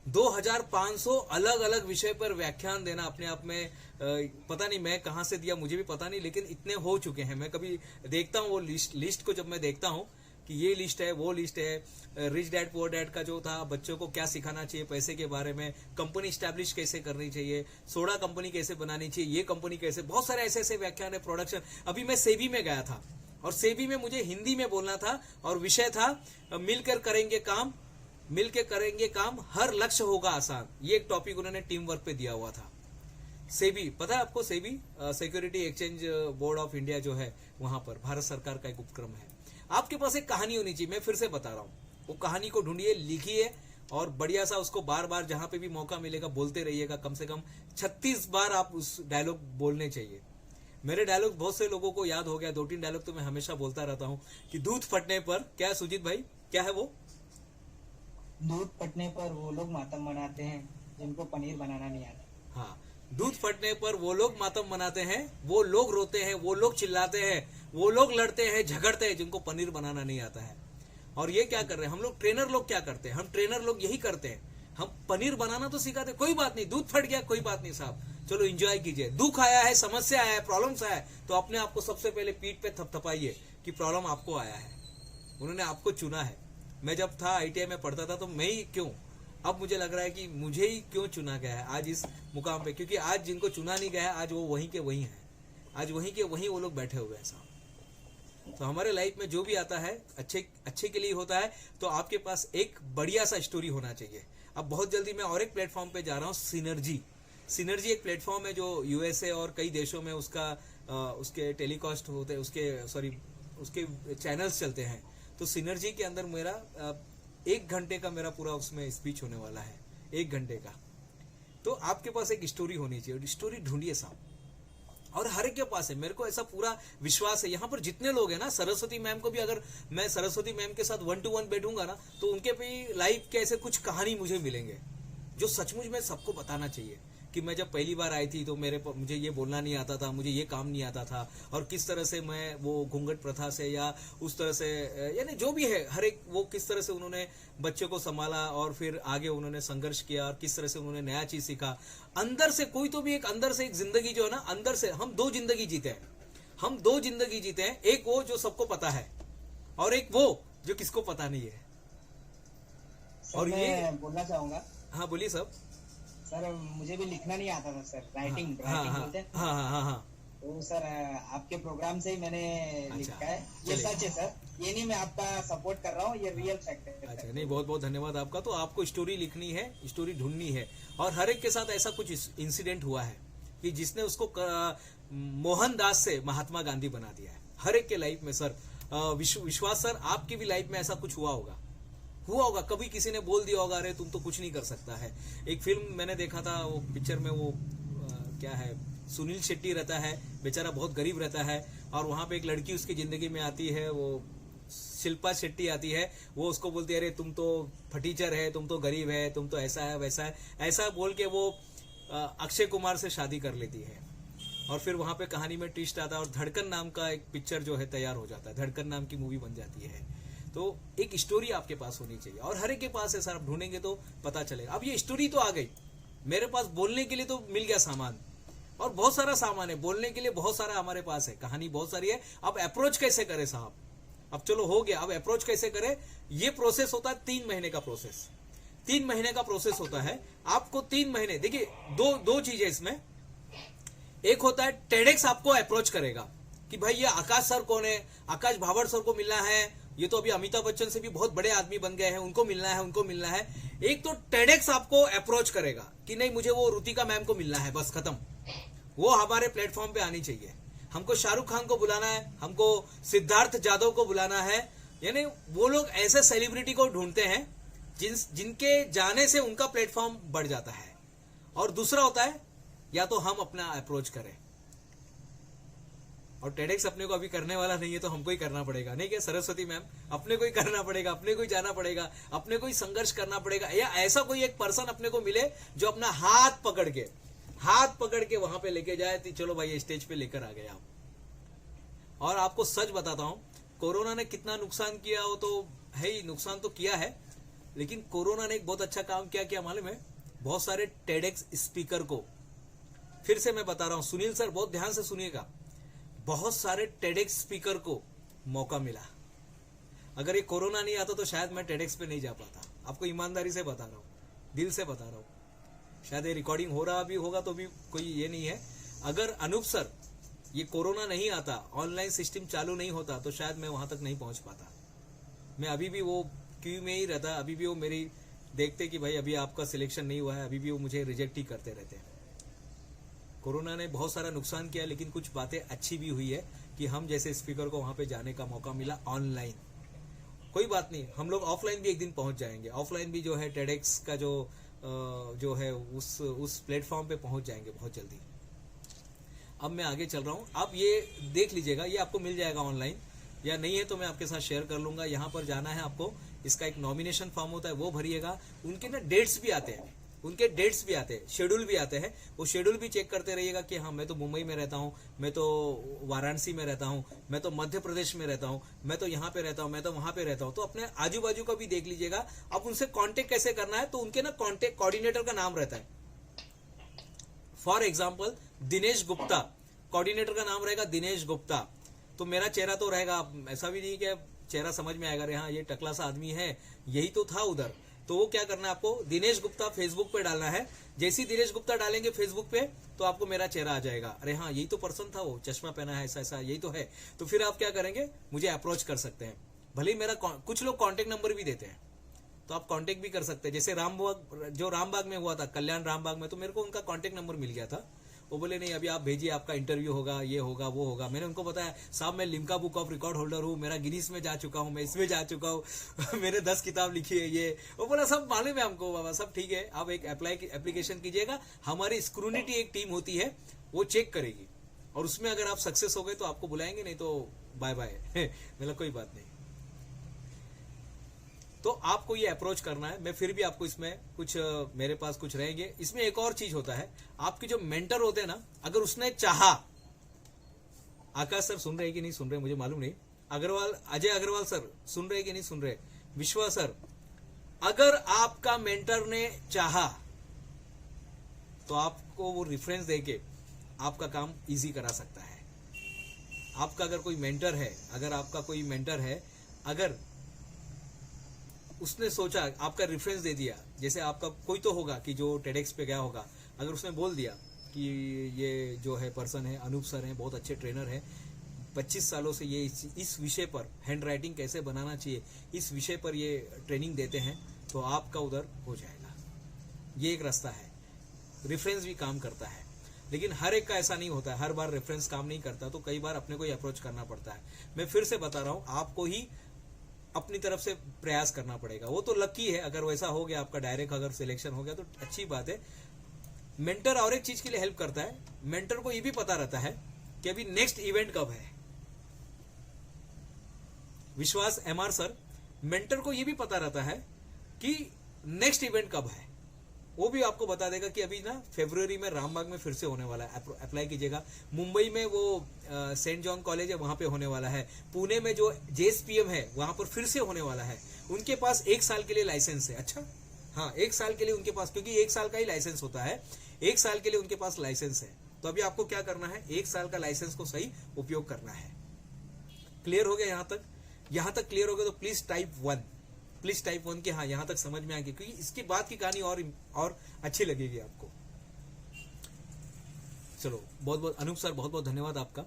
2500 अलग अलग विषय पर व्याख्यान देना अपने आप में, पता नहीं मैं कहां से दिया, मुझे भी पता नहीं, लेकिन इतने हो चुके हैं। मैं कभी देखता हूं वो लिस्ट को, जब मैं देखता हूं कि ये लिस्ट है, वो लिस्ट है, रिच डैड पुअर डैड का जो था, बच्चों को क्या सिखाना चाहिए पैसे के बारे में, कंपनी स्टैब्लिश कैसे करनी चाहिए, सोडा कंपनी कैसे बनानी चाहिए, ये कंपनी कैसे, बहुत सारे ऐसे ऐसे व्याख्यान है, प्रोडक्शन। अभी मैं सेबी में गया था और सेबी में मुझे हिंदी में बोलना था और विषय था मिलकर करेंगे काम, हर लक्ष्य होगा आसान। ये एक टॉपिक उन्होंने टीम वर्क पे दिया हुआ था। सेबी, पता है आपको, SEBI security exchange board of India जो है, वहां पर भारत सरकार का एक उपक्रम है। आपके पास एक कहानी होनी चाहिए, मैं फिर से बता रहा हूं, वो कहानी को ढूंढिए, लिखिए और बढ़िया सा उसको बार बार जहां पे भी मौका मिलेगा बोलते रहिएगा। कम से कम 36 बार आप उस डायलॉग बोलने चाहिए। मेरे डायलॉग बहुत से लोगों को याद हो गया, 2-3 डायलॉग तो मैं हमेशा बोलता रहता हूं कि दूध फटने पर, क्या है सुजीत भाई, क्या है वो? दूध फटने पर वो लोग मातम मनाते हैं जिनको पनीर बनाना नहीं आता। हाँ, दूध फटने पर वो लोग मातम मनाते हैं, वो लोग रोते हैं, वो लोग चिल्लाते हैं, वो लोग लड़ते हैं, झगड़ते हैं जिनको पनीर बनाना नहीं आता है। और ये क्या कर रहे हैं हम लोग, ट्रेनर लोग क्या करते हैं, हम ट्रेनर लोग यही करते हैं, हम पनीर बनाना तो सिखाते, कोई बात नहीं, दूध फट गया कोई बात नहीं साहब, चलो एंजॉय कीजिए। दुख आया है, समस्या आया है, प्रॉब्लम्स आया है, तो अपने आप को सबसे पहले पीठ पे थपथपाइए कि प्रॉब्लम आपको आया है, उन्होंने आपको चुना है। मैं जब था ITI में पढ़ता था तो मैं ही क्यों, अब मुझे लग रहा है कि मुझे ही क्यों चुना गया है आज इस मुकाम पे, क्योंकि आज जिनको चुना नहीं गया है आज वो वहीं के वहीं है, आज वहीं के वहीं वो लोग बैठे हुए हैं साहब। तो हमारे लाइफ में जो भी आता है अच्छे के लिए होता है। तो आपके पास एक बढ़िया सा स्टोरी होना चाहिए। अब बहुत जल्दी मैं और एक प्लेटफॉर्म पे जा रहा हूँ, सिनर्जी एक प्लेटफॉर्म है जो USA और कई देशों में उसके टेलीकास्ट होते हैं, उसके चैनल्स चलते हैं। तो सिनर्जी के अंदर मेरा 1 घंटे का मेरा पूरा उसमें स्पीच होने वाला है, 1 घंटे का। तो आपके पास एक स्टोरी होनी चाहिए, स्टोरी ढूंढिए साहब, और हर एक के पास है, मेरे को ऐसा पूरा विश्वास है। यहाँ पर जितने लोग हैं ना, सरस्वती मैम को भी अगर मैं सरस्वती मैम के साथ 1-to-1 बैठूंगा ना, तो उनके भी लाइफ के ऐसे कुछ कहानी मुझे मिलेंगे जो सचमुच में सबको बताना चाहिए कि मैं जब पहली बार आई थी तो मुझे ये बोलना नहीं आता था, मुझे ये काम नहीं आता था, और किस तरह से मैं वो घूंघट प्रथा से या उस तरह से, यानी जो भी है हर एक, वो किस तरह से उन्होंने बच्चे को संभाला और फिर आगे उन्होंने संघर्ष किया और किस तरह से उन्होंने नया चीज सीखा। अंदर से कोई तो भी एक, अंदर से एक जिंदगी जो है ना, अंदर से हम 2 जिंदगी जीते हैं, हम 2 जिंदगी जीते हैं, एक वो जो सबको पता है और एक वो जो किसको पता नहीं है। और ये बोलना चाहूंगा। हाँ बोलिए सब। सर मुझे भी लिखना नहीं आता था सर, राइटिंग बोलते हैं। हाँ। तो सर आपके प्रोग्राम से ही मैंने लिखा है। ये सच है सर, ये नहीं मैं आपका सपोर्ट कर रहा हूँ, ये रियल फैक्ट है। अच्छा, नहीं बहुत बहुत धन्यवाद आपका। तो आपको स्टोरी लिखनी है, स्टोरी ढूंढनी है, और हर एक के साथ ऐसा कुछ इंसिडेंट हुआ है कि जिसने उसको मोहनदास से महात्मा गांधी बना दिया है। हर एक के लाइफ में सर विश्वास सर, आपकी भी लाइफ में ऐसा कुछ हुआ होगा, कभी किसी ने बोल दिया होगा, अरे तुम तो कुछ नहीं कर सकता है। एक फिल्म मैंने देखा था, वो पिक्चर में वो क्या है, सुनील शेट्टी रहता है, बेचारा बहुत गरीब रहता है, और वहां पे एक लड़की उसकी जिंदगी में आती है, वो शिल्पा शेट्टी आती है, वो उसको बोलती है अरे तुम तो फटीचर है, तुम तो गरीब है, तुम तो ऐसा है वैसा है, ऐसा बोल के वो अक्षय कुमार से शादी कर लेती है। और फिर वहां पे कहानी में ट्विस्ट आता है और धड़कन नाम का एक पिक्चर जो है तैयार हो जाता है, धड़कन नाम की मूवी बन जाती है। तो एक स्टोरी आपके पास होनी चाहिए, और हर एक के पास है सर, आप ढूंढेंगे तो पता चलेगा। अब ये स्टोरी तो आ गई, मेरे पास बोलने के लिए तो मिल गया सामान, और बहुत सारा सामान है बोलने के लिए, बहुत सारा हमारे पास है, कहानी बहुत सारी है। अब अप्रोच कैसे करें साहब, अब चलो हो गया, अब अप्रोच कैसे करें। ये प्रोसेस होता है 3 महीने का प्रोसेस, 3 महीने का प्रोसेस होता है। आपको 3 महीने, देखिए दो चीजें इसमें, एक होता है टेडेक्स आपको अप्रोच करेगा कि भाई ये आकाश सर कौन है, आकाश भावर सर को मिलना है, ये तो अभी अमिताभ बच्चन से भी बहुत बड़े आदमी बन गए हैं, उनको मिलना है। एक तो टेडेक्स आपको अप्रोच करेगा कि नहीं मुझे वो रुतिका मैम को मिलना है, बस खत्म, वो हमारे प्लेटफॉर्म पे आनी चाहिए। हमको शाहरुख खान को बुलाना है, हमको सिद्धार्थ जाधव को बुलाना है, यानी वो लोग ऐसे सेलिब्रिटी को ढूंढते हैं जिनके जाने से उनका प्लेटफॉर्म बढ़ जाता है। और दूसरा होता है या तो हम अपना अप्रोच करें, और टेडेक्स अपने को अभी करने वाला नहीं है तो हमको ही करना पड़ेगा, नहीं क्या सरस्वती मैम, अपने को ही करना पड़ेगा, अपने को ही जाना पड़ेगा, अपने को ही संघर्ष करना पड़ेगा, या ऐसा कोई एक पर्सन अपने को मिले जो अपना हाथ पकड़ के वहां पे लेके जाए, तो चलो भाई स्टेज पे लेकर आ गए आप। और आपको सच बताता हूं, कोरोना ने कितना नुकसान किया वो तो है ही, नुकसान तो किया है, लेकिन कोरोना ने एक बहुत अच्छा काम क्या मालूम है, बहुत सारे टेडेक्स स्पीकर को, फिर से मैं बता रहा हूं सुनील सर बहुत ध्यान से सुनिएगा, बहुत सारे टेडेक्स स्पीकर को मौका मिला। अगर ये कोरोना नहीं आता तो शायद मैं टेडेक्स पे नहीं जा पाता, आपको ईमानदारी से बता रहा हूं, दिल से बता रहा हूं। शायद ये रिकॉर्डिंग हो रहा भी होगा तो भी कोई ये नहीं है, अगर अनूप सर ये कोरोना नहीं आता, ऑनलाइन सिस्टम चालू नहीं होता, तो शायद मैं वहां तक नहीं पहुंच पाता। मैं अभी भी वो क्यू में ही रहता, अभी भी वो मेरी देखते कि भाई अभी आपका सिलेक्शन नहीं हुआ है, अभी भी वो मुझे रिजेक्ट ही करते रहते हैं। कोरोना ने बहुत सारा नुकसान किया, लेकिन कुछ बातें अच्छी भी हुई है कि हम जैसे स्पीकर को वहां पे जाने का मौका मिला ऑनलाइन। कोई बात नहीं, हम लोग ऑफलाइन भी एक दिन पहुंच जाएंगे, ऑफलाइन भी जो है टेडेक्स का जो है उस प्लेटफॉर्म पे पहुंच जाएंगे बहुत जल्दी। अब मैं आगे चल रहा हूं, आप ये देख लीजिएगा, ये आपको मिल जाएगा ऑनलाइन, या नहीं है तो मैं आपके साथ शेयर कर लूंगा। यहाँ पर जाना है आपको, इसका एक नॉमिनेशन फॉर्म होता है वो भरिएगा, उनके ना डेट्स भी आते हैं, शेड्यूल भी आते हैं, वो शेड्यूल भी चेक करते रहिएगा कि हाँ मैं तो मुंबई में रहता हूँ, मैं तो वाराणसी में रहता हूँ, मैं तो मध्य प्रदेश में रहता हूँ, मैं तो यहाँ पे रहता हूँ, मैं तो वहां पे रहता हूँ, तो अपने आजू बाजू का भी देख लीजिएगा। अब उनसे कांटेक्ट कैसे करना है, तो उनके ना कांटेक्ट कोऑर्डिनेटर का नाम रहता है, for example Dinesh Gupta, coordinator का नाम रहेगा दिनेश गुप्ता, तो मेरा चेहरा तो रहेगा, ऐसा भी नहीं कि चेहरा समझ में आएगा, हाँ ये टकला सा आदमी है, यही तो था उधर। तो वो क्या करना है, आपको दिनेश गुप्ता फेसबुक पे डालना है, जैसे ही दिनेश गुप्ता डालेंगे फेसबुक पे तो आपको मेरा चेहरा आ जाएगा, अरे हाँ यही तो पर्सन था, वो चश्मा पहना है, ऐसा यही तो है। तो फिर आप क्या करेंगे, मुझे अप्रोच कर सकते हैं, भले ही मेरा कुछ लोग कांटेक्ट नंबर भी देते हैं, तो आप कांटेक्ट भी कर सकते हैं। जैसे रामबाग में हुआ था, कल्याण रामबाग में, तो मेरे को उनका कांटेक्ट नंबर मिल गया था, वो बोले नहीं अभी आप भेजिए, आपका इंटरव्यू होगा, ये होगा वो होगा। मैंने उनको बताया साहब मैं Limca book of record holder हूँ, मेरा गिनीज में जा चुका हूँ, मैं इसमें जा चुका हूँ मैंने 10 किताब लिखी है, ये वो बोला सब मालूम है हमको बाबा, सब ठीक है, आप एक एप्लीकेशन कीजिएगा, हमारी स्क्रूनिटी एक टीम होती है, वो चेक करेगी, और उसमें अगर आप सक्सेस हो गए तो आपको बुलाएंगे, नहीं तो बाय बाय मतलब कोई बात नहीं। तो आपको ये अप्रोच करना है। मैं फिर भी आपको इसमें कुछ मेरे पास कुछ रहेंगे। इसमें एक और चीज होता है, आपके जो मेंटर होते हैं ना, अगर उसने चाहा, आकाश सर सुन रहे कि नहीं सुन रहे मुझे मालूम नहीं, अजय अग्रवाल सर सुन रहे कि नहीं सुन रहे, विश्वा सर, अगर आपका मेंटर ने चाहा तो आपको वो रेफरेंस देके आपका काम इजी करा सकता है। आपका अगर कोई मेंटर है, अगर उसने सोचा, आपका रेफरेंस दे दिया, जैसे आपका कोई तो होगा कि जो टेडेक्स पे गया होगा, अगर उसने बोल दिया कि ये जो है पर्सन है, अनूप सर हैं, बहुत अच्छे ट्रेनर हैं, 25 सालों से ये इस विषय पर, हैंड राइटिंग कैसे बनाना चाहिए, इस विषय पर ये ट्रेनिंग देते हैं, तो आपका उधर हो जाएगा। ये एक रास्ता है। रेफरेंस भी काम करता है, लेकिन हर एक का ऐसा नहीं होता है, हर बार रेफरेंस काम नहीं करता, तो कई बार अपने को ही अप्रोच करना पड़ता है। मैं फिर से बता रहा हूं, आपको ही अपनी तरफ से प्रयास करना पड़ेगा। वो तो लकी है, अगर वैसा हो गया, आपका डायरेक्ट अगर सिलेक्शन हो गया तो अच्छी बात है। मेंटर और एक चीज के लिए हेल्प करता है, मेंटर को ये भी पता रहता है कि अभी नेक्स्ट इवेंट कब है। विश्वास एमआर सर, मेंटर को ये भी पता रहता है कि नेक्स्ट इवेंट कब है। वो भी आपको बता देगा कि अभी ना फरवरी में रामबाग में फिर से होने वाला है, अप्लाई कीजिएगा। मुंबई में वो सेंट जॉन कॉलेज है, वहां पे होने वाला है। पुणे में जो जेएसपीएम है, वहां पर फिर से होने वाला है। उनके पास 1 साल के लिए लाइसेंस है। अच्छा, हाँ, 1 साल के लिए उनके पास, क्योंकि 1 साल का ही लाइसेंस होता है, 1 साल के लिए उनके पास लाइसेंस है। तो अभी आपको क्या करना है, 1 साल का लाइसेंस को सही उपयोग करना है। क्लियर हो गया यहां तक? यहां तक क्लियर हो गया तो प्लीज टाइप 1 कि हाँ यहां तक समझ में आ गई, क्योंकि इसके बाद की कहानी और अच्छी लगेगी आपको। चलो, बहुत बहुत अनूप सर, बहुत बहुत धन्यवाद आपका।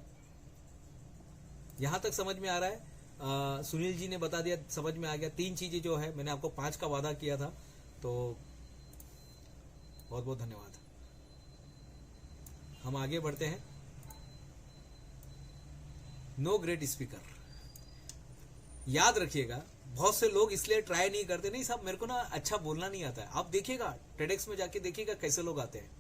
यहां तक समझ में आ रहा है। सुनील जी ने बता दिया, समझ में आ गया। 3 चीजें जो है, मैंने आपको 5 का वादा किया था, तो बहुत बहुत धन्यवाद। हम आगे बढ़ते हैं। नो ग्रेट स्पीकर, याद रखिएगा, बहुत से लोग इसलिए ट्राई नहीं करते, नहीं साहब मेरे को ना अच्छा बोलना नहीं आता है। आप देखिएगा, टेडेक्स में जाके देखिएगा कैसे लोग आते हैं।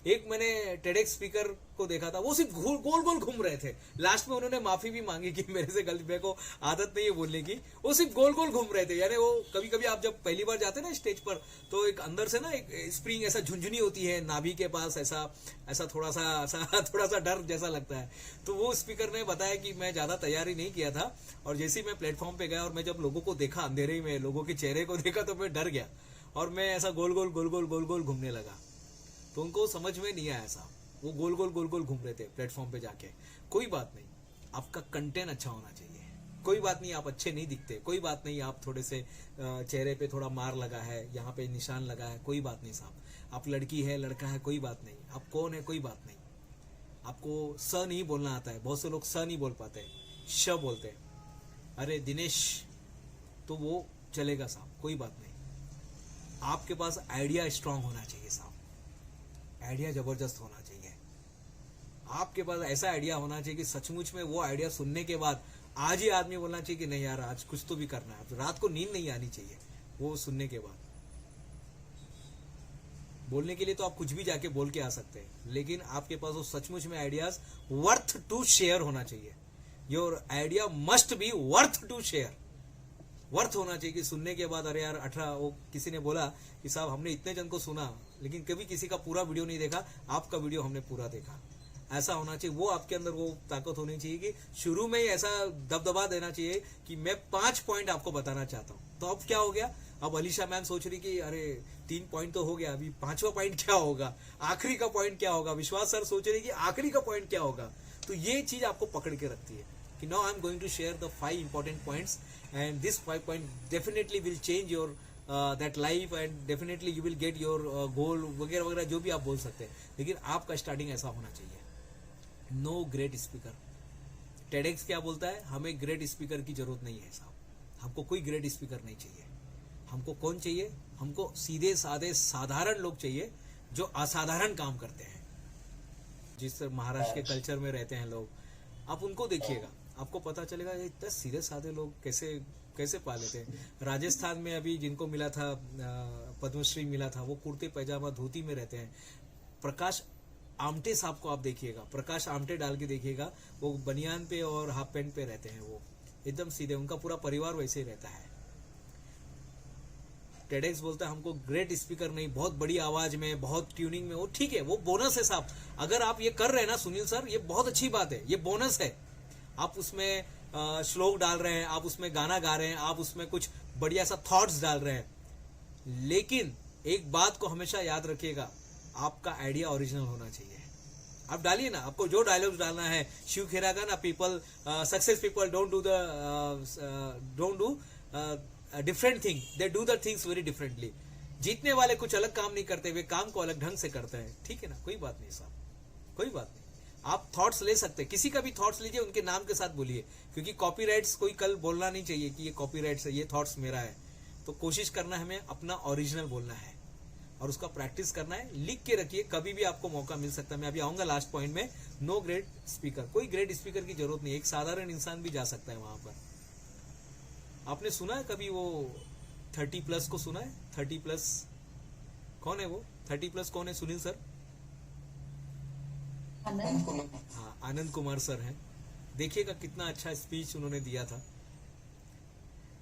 एक मैंने टेडेक्स स्पीकर को देखा था, वो सिर्फ गोल गोल घूम रहे थे। लास्ट में उन्होंने माफी भी मांगी कि मेरे से गलती, मेरे को आदत नहीं है बोलने की। वो सिर्फ गोल गोल घूम रहे थे। यानी वो कभी कभी आप जब पहली बार जाते हैं ना स्टेज पर, तो एक अंदर से ना एक स्प्रिंग ऐसा झुंझुनी होती है नाभि के पास, ऐसा थोड़ा सा डर जैसा लगता है। तो वो स्पीकर ने बताया कि मैं ज्यादा तैयारी नहीं किया था, और जैसे ही मैं प्लेटफॉर्म पे गया और मैं जब लोगों को देखा, अंधेरे में लोगों के चेहरे को देखा, तो मैं डर गया और मैं ऐसा गोल गोल घूमने लगा। तो उनको समझ में नहीं आया साहब, वो गोल गोल घूम रहे थे प्लेटफॉर्म पे जाके। कोई बात नहीं, आपका कंटेंट अच्छा होना चाहिए। कोई बात नहीं, आप अच्छे नहीं दिखते, कोई बात नहीं, आप थोड़े से चेहरे पे थोड़ा मार लगा है, यहाँ पे निशान लगा है, कोई बात नहीं साहब। आप लड़की है, लड़का है, कोई बात नहीं। आप कौन है, कोई बात नहीं। आपको स नहीं बोलना आता है, बहुत से लोग स नहीं बोल पाते, श बोलते हैं। अरे दिनेश, तो वो चलेगा साहब, कोई बात नहीं। आपके पास आइडिया स्ट्रांग होना चाहिए साहब, आइडिया जबरदस्त होना चाहिए। आपके पास ऐसा आइडिया होना चाहिए कि सचमुच में वो आइडिया सुनने के बाद आज ही आदमी बोलना चाहिए कि नहीं यार, आज कुछ तो भी करना है। रात को नींद नहीं आनी चाहिए वो सुनने के बाद। बोलने के लिए तो आप कुछ भी जाके बोल के आ सकते हैं, लेकिन आपके पास वो सचमुच में आइडियाज वर्थ टू शेयर होना चाहिए। Your idea must be worth to share. Worth होना चाहिए कि सुनने के बाद, अरे यार 18, वो किसी ने बोला कि साहब हमने इतने जन को सुना, लेकिन कभी किसी का पूरा वीडियो नहीं देखा, आपका वीडियो हमने पूरा देखा। ऐसा होना चाहिए। वो आपके अंदर वो ताकत होनी चाहिए कि शुरू में ही ऐसा दबदबा देना चाहिए कि मैं 5 पॉइंट आपको बताना चाहता हूं। तो अब क्या हो गया, अब अलीशा मैम सोच रही कि अरे 3 पॉइंट तो हो गया, अभी 5वां पॉइंट क्या होगा, आखिरी का पॉइंट क्या होगा। विश्वास सर सोच रही कि आखिरी का पॉइंट क्या होगा। तो ये चीज आपको पकड़ के रखती है कि now I am going to share the 5 important points, and this 5 point definitely will change your that life, and definitely you will get your goal वगैरह वगैरह, जो भी आप बोल सकते हैं। लेकिन आपका स्टार्टिंग ऐसा होना चाहिए। No great speaker. टेडेक्स क्या बोलता है, हमें ग्रेट स्पीकर की जरूरत नहीं है साहब, हमको कोई ग्रेट स्पीकर नहीं चाहिए। हमको कौन चाहिए, हमको सीधे साधे साधारण लोग चाहिए जो असाधारण काम करते हैं। जिस महाराष्ट्र के कल्चर में रहते हैं लोग, आप उनको देखिएगा, आपको पता चलेगा ये इतने सीधे साधे लोग कैसे पा लेते हैं। राजस्थान में अभी जिनको मिला था पद्मश्री मिला था, वो कुर्ते पैजामा धोती में रहते हैं। प्रकाश आमटे साहब को आप देखिएगा, प्रकाश आमटे डाल के देखिएगा, वो बनियान पे और हाफ पैंट पे रहते हैं, वो एकदम सीधे, उनका पूरा परिवार वैसे ही रहता है। टेडेक्स बोलता है हमको ग्रेट स्पीकर नहीं, बहुत बड़ी आवाज में, बहुत ट्यूनिंग में, वो ठीक है, वो बोनस है साहब। अगर आप ये कर रहे हैं ना सुनील सर, ये बहुत अच्छी बात है, ये बोनस है। आप उसमें श्लोक डाल रहे हैं, आप उसमें गाना गा रहे हैं, आप उसमें कुछ बढ़िया सा थॉट्स डाल रहे हैं, लेकिन एक बात को हमेशा याद रखिएगा, आपका आइडिया ओरिजिनल होना चाहिए। आप डालिए ना, आपको जो डायलॉग्स डालना है, शिव खेरा का ना, people success people don't do different thing, they do the things very differently. जीतने वाले कुछ अलग काम नहीं करते, वे काम को अलग ढंग से करते हैं, ठीक है ना, कोई बात नहीं साहब, कोई बात नहीं। आप थॉट्स ले सकते हैं, किसी का भी थॉट्स लीजिए, उनके नाम के साथ बोलिए, क्योंकि कॉपीराइट्स कोई कल बोलना नहीं चाहिए कि ये कॉपीराइट्स है, ये थॉट्स मेरा है। तो कोशिश करना है हमें अपना ओरिजिनल बोलना है और उसका प्रैक्टिस करना है, लिख के रखिए, कभी भी आपको मौका मिल सकता है। मैं अभी आऊंगा लास्ट पॉइंट में, नो ग्रेट स्पीकर, कोई ग्रेट स्पीकर की जरूरत नहीं, एक साधारण इंसान भी जा सकता है वहां पर। आपने सुना है कभी वो 30+ को सुना है? 30+ कौन है वो? 30+ कौन है सुनील सर? हाँ, आनंद कुमार सर हैं। देखिएगा कितना अच्छा स्पीच उन्होंने दिया था।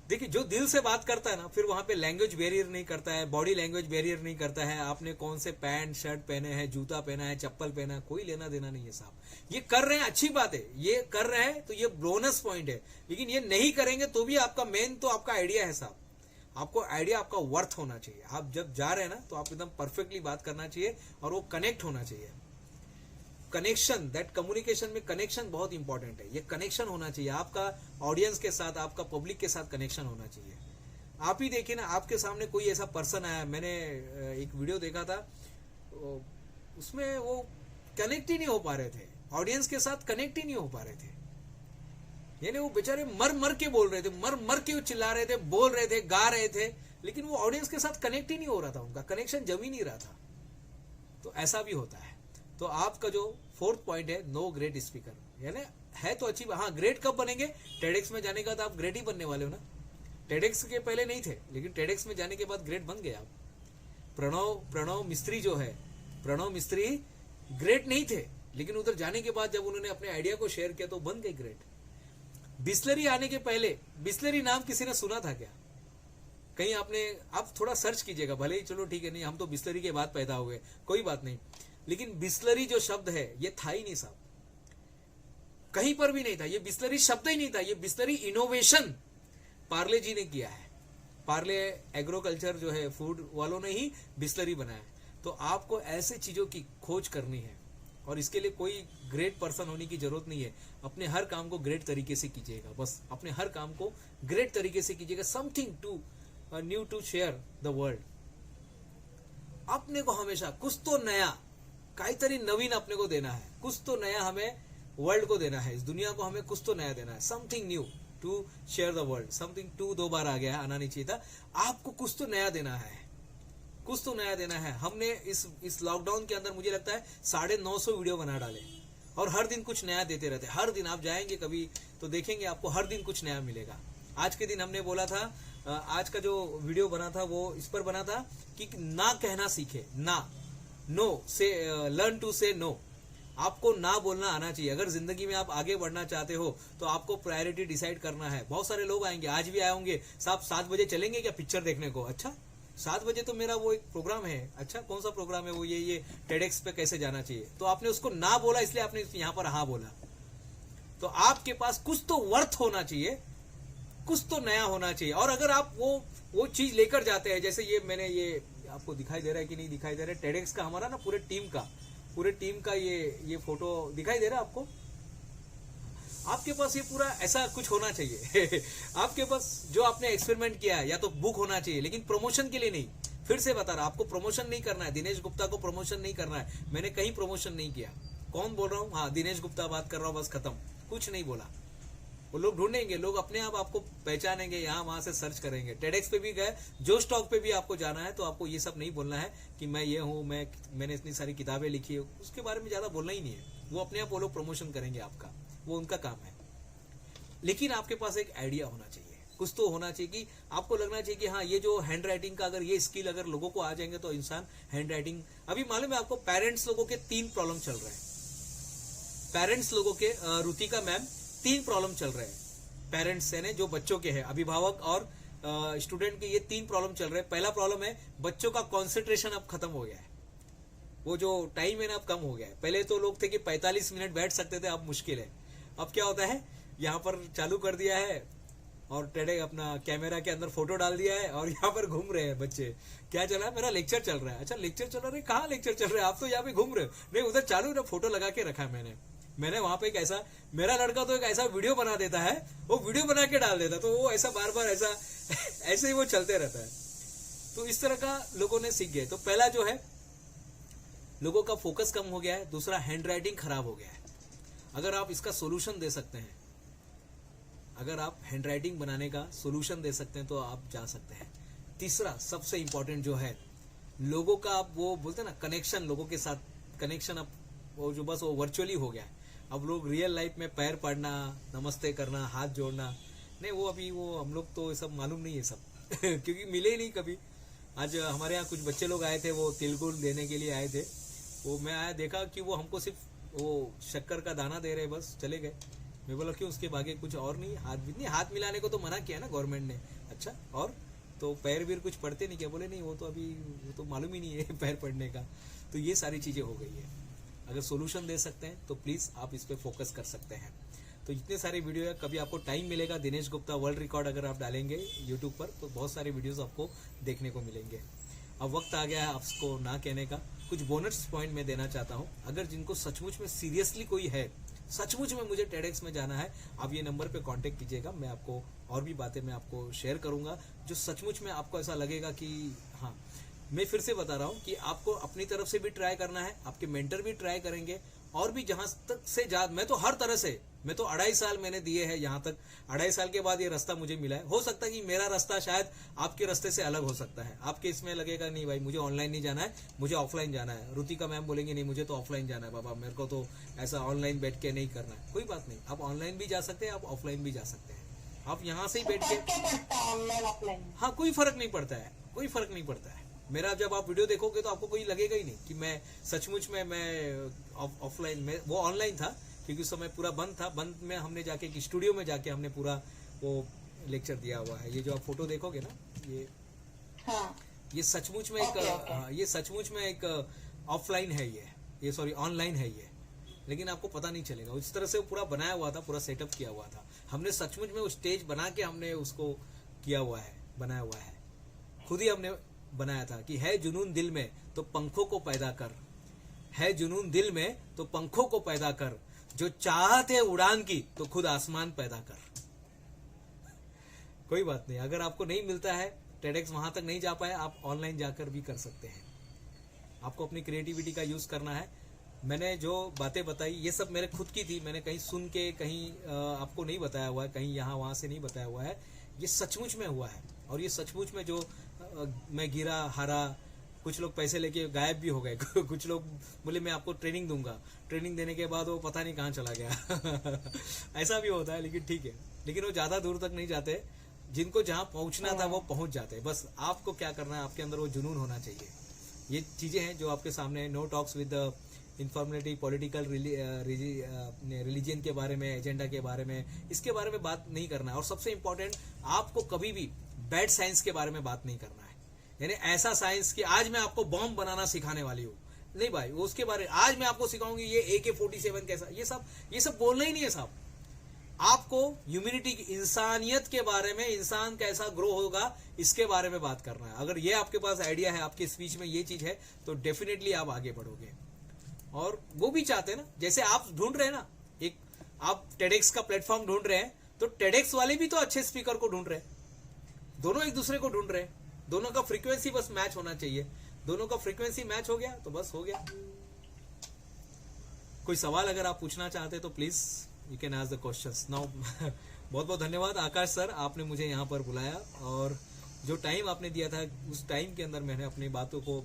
देखिए, जो दिल से बात करता है ना, फिर वहां पे लैंग्वेज बैरियर नहीं करता है, बॉडी लैंग्वेज बैरियर नहीं करता है, आपने कौन से पैंट शर्ट पहने हैं, जूता पहना है, चप्पल पहना है, कोई लेना देना नहीं है साहब। ये कर रहे हैं, अच्छी बात है, ये कर रहे हैं तो ये बोनस पॉइंट है, लेकिन ये नहीं करेंगे तो भी आपका मेन तो आपका आइडिया है साहब। आपको आइडिया, आपका वर्थ होना चाहिए। आप जब जा रहे हैं ना, तो आप एकदम परफेक्टली बात करना चाहिए और वो कनेक्ट होना चाहिए। कनेक्शन, दैट कम्युनिकेशन में कनेक्शन बहुत इंपॉर्टेंट है। ये कनेक्शन होना चाहिए आपका ऑडियंस के साथ, आपका पब्लिक के साथ कनेक्शन होना चाहिए। आप ही देखिए ना, आपके सामने कोई ऐसा पर्सन आया, मैंने एक वीडियो देखा था, उसमें वो कनेक्ट ही नहीं हो पा रहे थे, ऑडियंस के साथ कनेक्ट ही नहीं हो पा रहे थे। यानी वो बेचारे मर मर के बोल रहे थे, मर मर के चिल्ला रहे थे, बोल रहे थे, गा रहे थे, लेकिन वो ऑडियंस के साथ कनेक्ट ही नहीं हो रहा था, उनका कनेक्शन जम ही नहीं रहा था। तो ऐसा भी होता है। तो आपका जो 4th पॉइंट है, नो ग्रेट स्पीकर, यानी है तो अच्छी बात। हाँ, ग्रेट कब बनेंगे? टेडेक्स में जाने का तो आप ग्रेट ही बनने वाले हो ना। टेडेक्स के पहले नहीं थे, लेकिन टेडेक्स में जाने के बाद ग्रेट बन गए आप। प्रणव मिस्त्री जो है, प्रणव मिस्त्री ग्रेट नहीं थे, लेकिन उधर जाने के बाद जब उन्होंने अपने आइडिया को शेयर किया तो बन गए ग्रेट। बिस्लरी आने के पहले, बिस्लरी नाम किसी ने सुना था क्या? कहीं आपने, आप थोड़ा सर्च कीजिएगा, भले ही चलो ठीक है, नहीं हम तो बिस्लरी के बाद पैदा हुए, कोई बात नहीं, लेकिन बिस्लरी जो शब्द है ये था ही नहीं साहब, कहीं पर भी नहीं था। ये बिस्लरी शब्द ही नहीं था, ये बिस्लरी इनोवेशन पार्ले जी ने किया है। पार्ले एग्रोकल्चर जो है, फूड वालों ने ही बिस्लरी बनाया। तो आपको ऐसे चीजों की खोज करनी है और इसके लिए कोई ग्रेट पर्सन होने की जरूरत नहीं है। अपने हर काम को ग्रेट तरीके से कीजिएगा, बस अपने हर काम को ग्रेट तरीके से कीजिएगा। Something to new to share the world. अपने को हमेशा कुछ तो नया, काहीतरी नवीन अपने को देना है, कुछ तो नया हमें वर्ल्ड को देना है, इस दुनिया को हमें कुछ तो नया देना है। Something new to share the world. Something to 2 बार आ गया है, आना नहीं चाहिए था। आपको कुछ तो नया देना है, कुछ तो नया देना है। हमने इस लॉकडाउन के अंदर मुझे लगता है 950 वीडियो बना डाले और हर दिन कुछ नया देते रहते। हर दिन आप जाएंगे कभी तो देखेंगे आपको हर दिन कुछ नया मिलेगा। आज के दिन हमने बोला था, आज का जो वीडियो बना था वो इस पर बना था कि ना कहना सीखे, ना, नो से, लर्न टू से नो। आपको ना बोलना आना चाहिए। अगर जिंदगी में आप आगे बढ़ना चाहते हो तो आपको प्रायोरिटी डिसाइड करना है। बहुत सारे लोग आएंगे, आज भी आए होंगे, साहब 7 बजे चलेंगे क्या पिक्चर देखने को? अच्छा 7 बजे तो मेरा वो एक प्रोग्राम है। अच्छा कौन सा प्रोग्राम है वो? ये टेडेक्स पे कैसे जाना चाहिए। तो आपने उसको ना बोला, इसलिए आपने यहाँ पर हाँ बोला। तो आपके पास कुछ तो वर्थ होना चाहिए, कुछ तो नया होना चाहिए। और अगर आप वो चीज लेकर जाते हैं, जैसे ये मैंने, ये आपको दिखाई दे रहा है कि नहीं दिखाई दे रहा है, टेडेक्स का हमारा ना पूरे टीम का ये फोटो दिखाई दे रहा है आपको? आपके पास ये पूरा ऐसा कुछ होना चाहिए आपके पास जो आपने एक्सपेरिमेंट किया है, या तो बुक होना चाहिए, लेकिन प्रमोशन के लिए नहीं। फिर से बता रहा, आपको प्रमोशन नहीं करना है। दिनेश गुप्ता को प्रमोशन नहीं करना है। मैंने कहीं प्रमोशन नहीं किया। कौन बोल रहा हूँ? हाँ, दिनेश गुप्ता बात कर रहा हूँ, बस खत्म, कुछ नहीं बोला। वो लोग ढूंढेंगे, लोग अपने आप आपको पहचानेंगे, यहाँ वहां से सर्च करेंगे। टेडेक्स पे भी गए, जो स्टॉक पे भी आपको जाना है, तो आपको ये सब नहीं बोलना है कि मैं ये हूँ, मैंने इतनी सारी किताबें लिखी है, उसके बारे में ज्यादा बोलना ही नहीं है। वो अपने आप वो लोग प्रमोशन करेंगे आपका, वो उनका काम है। लेकिन आपके पास एक आइडिया होना चाहिए। कुछ तो होना चाहिए कि आपको लगना चाहिए कि हाँ ये जो हैंड राइटिंग का अगर ये स्किल अगर लोगों को आ जाएंगे तो इंसान हैंड राइटिंग। अभी मालूम है आपको पेरेंट्स लोगों के 3 प्रॉब्लम चल रहे हैं। पेरेंट्स लोगों के रुतिका मैम 3 प्रॉब्लम चल रहे हैं। पेरेंट्स यानी जो बच्चों के हैं, अभिभावक और स्टूडेंट के, ये 3 प्रॉब्लम चल रहे हैं। पहला प्रॉब्लम है बच्चों का कॉन्सेंट्रेशन अब खत्म हो गया है। वो जो टाइम है ना अब कम हो गया है। पहले तो लोग थे कि 45 मिनट बैठ सकते थे, अब मुश्किल है। अब क्या होता है, यहाँ पर चालू कर दिया है और टेढ़े अपना कैमरा के अंदर फोटो डाल दिया है और यहाँ पर घूम रहे हैं बच्चे। क्या चल रहा है, मेरा लेक्चर चल रहा है। अच्छा लेक्चर चल रहा है, कहाँ लेक्चर चल रहा है, आप तो यहाँ पे घूम रहे हो। नहीं उधर चालू ना फोटो लगा के रखा है मैंने वहां पे एक ऐसा, मेरा लड़का तो एक ऐसा वीडियो बना देता है, वो वीडियो बना के डाल देता, तो वो ऐसा बार बार ऐसा ऐसे ही वो चलते रहता है। तो इस तरह का लोगों ने सीख गए। तो पहला जो है लोगों का फोकस कम हो गया है, दूसरा हैंड राइटिंग खराब हो गया है। अगर आप इसका सोल्यूशन दे सकते हैं, अगर आप हैंड राइटिंग बनाने का सोल्यूशन दे सकते हैं तो आप जा सकते हैं। तीसरा सबसे इंपॉर्टेंट जो है लोगों का, आप वो बोलते हैं ना कनेक्शन, लोगों के साथ कनेक्शन, अब वो जो बस वो वर्चुअली हो गया है। अब लोग रियल लाइफ में पैर पड़ना, नमस्ते करना, हाथ जोड़ना नहीं, वो अभी वो हम लोग तो सब मालूम नहीं है सब क्योंकि मिले ही नहीं कभी। आज हमारे यहाँ कुछ बच्चे लोग आए थे, वो तिलगुल देने के लिए आए थे। वो मैं आया देखा कि वो हमको सिर्फ वो शक्कर का दाना दे रहे, बस चले गए। मैं बोला क्यों, उसके बागे कुछ और नहीं, हाथ भी नहीं, हाथ मिलाने को तो मना किया ना गवर्नमेंट ने। अच्छा और तो पैर भी कुछ पड़ते नहीं क्या, बोले नहीं वो तो अभी वो तो मालूम ही नहीं है पैर पड़ने का। तो ये सारी चीजें हो गई है। अगर सोल्यूशन दे सकते हैं तो प्लीज आप इस पे फोकस कर सकते हैं। तो इतने सारे वीडियो है, कभी आपको टाइम मिलेगा दिनेश गुप्ता वर्ल्ड रिकॉर्ड अगर आप डालेंगे यूट्यूब पर तो बहुत सारे वीडियोस आपको देखने को मिलेंगे। अब वक्त आ गया है आपको ना कहने का, कुछ बोनस पॉइंट मैं देना चाहता हूं। अगर जिनको सचमुच में सीरियसली कोई है, सचमुच में मुझे टेडेक्स में जाना है, आप ये नंबर पे कांटेक्ट कीजिएगा। मैं आपको और भी बातें मैं आपको शेयर करूंगा जो सचमुच में आपको ऐसा लगेगा कि हाँ। मैं फिर से बता रहा हूं कि आपको अपनी तरफ से भी ट्राई करना है, आपके मेंटर भी ट्राई करेंगे और भी जहां तक से मैं तो हर तरह से, मैं तो 2.5 साल मैंने दिए हैं यहाँ तक। 2.5 साल के बाद ये रास्ता मुझे मिला है। हो सकता है कि मेरा रास्ता शायद आपके रास्ते से अलग हो सकता है। आपके इसमें लगेगा नहीं भाई मुझे ऑनलाइन नहीं जाना है, मुझे ऑफलाइन जाना है। रुतिका मैम बोलेंगे नहीं मुझे तो ऑफलाइन जाना है बाबा, मेरे को तो ऐसा ऑनलाइन बैठ के नहीं करना है। कोई बात नहीं, आप ऑनलाइन भी जा सकते हैं, आप ऑफलाइन भी जा सकते हैं। आप यहाँ से ही बैठ के, हाँ कोई फर्क नहीं पड़ता है, कोई फर्क नहीं पड़ता है। मेरा जब आप वीडियो देखोगे तो आपको कोई लगेगा ही नहीं कि मैं सचमुच में मैं ऑफलाइन में, वो ऑनलाइन था क्योंकि उस समय पूरा बंद था। बंद में हमने जाके स्टूडियो में जाके हमने पूरा वो लेक्चर दिया हुआ है। ये जो आप फोटो देखोगे ना, ये सचमुच में एक ये सचमुच में एक ऑफलाइन है, ये सॉरी ऑनलाइन है ये, लेकिन आपको पता नहीं चलेगा। उस तरह से वो पूरा बनाया हुआ था, पूरा सेटअप किया हुआ था। हमने सचमुच में वो स्टेज बना के हमने उसको किया हुआ है, बनाया हुआ है, खुद ही हमने बनाया था कि है जुनून दिल में तो पंखों को पैदा कर, है जुनून दिल में तो पंखों को पैदा कर, जो चाहत है उड़ान की तो खुद आसमान पैदा कर। कोई बात नहीं, अगर आपको नहीं मिलता है टेडेक्स, वहां तक नहीं जा पाए, आप ऑनलाइन जाकर भी कर सकते हैं। आपको अपनी क्रिएटिविटी का यूज करना है। मैंने जो बातें बताई ये सब मेरे खुद की थी, मैंने कहीं सुन के कहीं आपको नहीं बताया हुआ है, कहीं यहाँ वहां से नहीं बताया हुआ है। ये सचमुच में हुआ है और ये सचमुच में जो मैं गिरा, हारा, कुछ लोग पैसे लेके गायब भी हो गए कुछ लोग बोले मैं आपको ट्रेनिंग दूंगा, ट्रेनिंग देने के बाद वो पता नहीं कहाँ चला गया ऐसा भी होता है, लेकिन ठीक है। लेकिन वो ज्यादा दूर तक नहीं जाते, जिनको जहां पहुंचना था वो पहुंच जाते। बस आपको क्या करना है, आपके अंदर वो जुनून होना चाहिए। ये चीजें हैं जो आपके सामने। No talks with informative political religion के बारे में, एजेंडा के बारे में, इसके बारे में बात नहीं करना है। और सबसे इंपॉर्टेंट, आपको कभी भी बैड साइंस के बारे में बात नहीं करना है। यानी ऐसा साइंस कि आज मैं आपको बॉम्ब बनाना सिखाने वाली हूँ, नहीं भाई, उसके बारे आज मैं आपको सिखाऊंगी ये AK-47 कैसा, ये सब बोलना ही नहीं है साहब। आपको ह्यूमैनिटी, इंसानियत के बारे में, इंसान कैसा ग्रो होगा इसके बारे में बात करना है। अगर ये आपके पास आइडिया है, आपके स्पीच में ये चीज है, तो डेफिनेटली आप आगे बढ़ोगे। और वो भी चाहते हैं ना, जैसे आप ढूंढ रहे हैं ना, एक आप टेडेक्स का प्लेटफॉर्म ढूंढ रहे हैं, तो टेडेक्स वाले भी तो अच्छे स्पीकर को ढूंढ रहे हैं। दोनों एक दूसरे को ढूंढ रहे हैं, दोनों का फ्रीक्वेंसी बस मैच होना चाहिए। दोनों का फ्रीक्वेंसी मैच हो गया तो बस हो गया। कोई सवाल अगर आप पूछना चाहते तो please you can ask the questions now. बहुत बहुत धन्यवाद आकाश सर, आपने मुझे यहाँ पर बुलाया और जो टाइम आपने दिया था उस टाइम के अंदर मैंने अपनी बातों को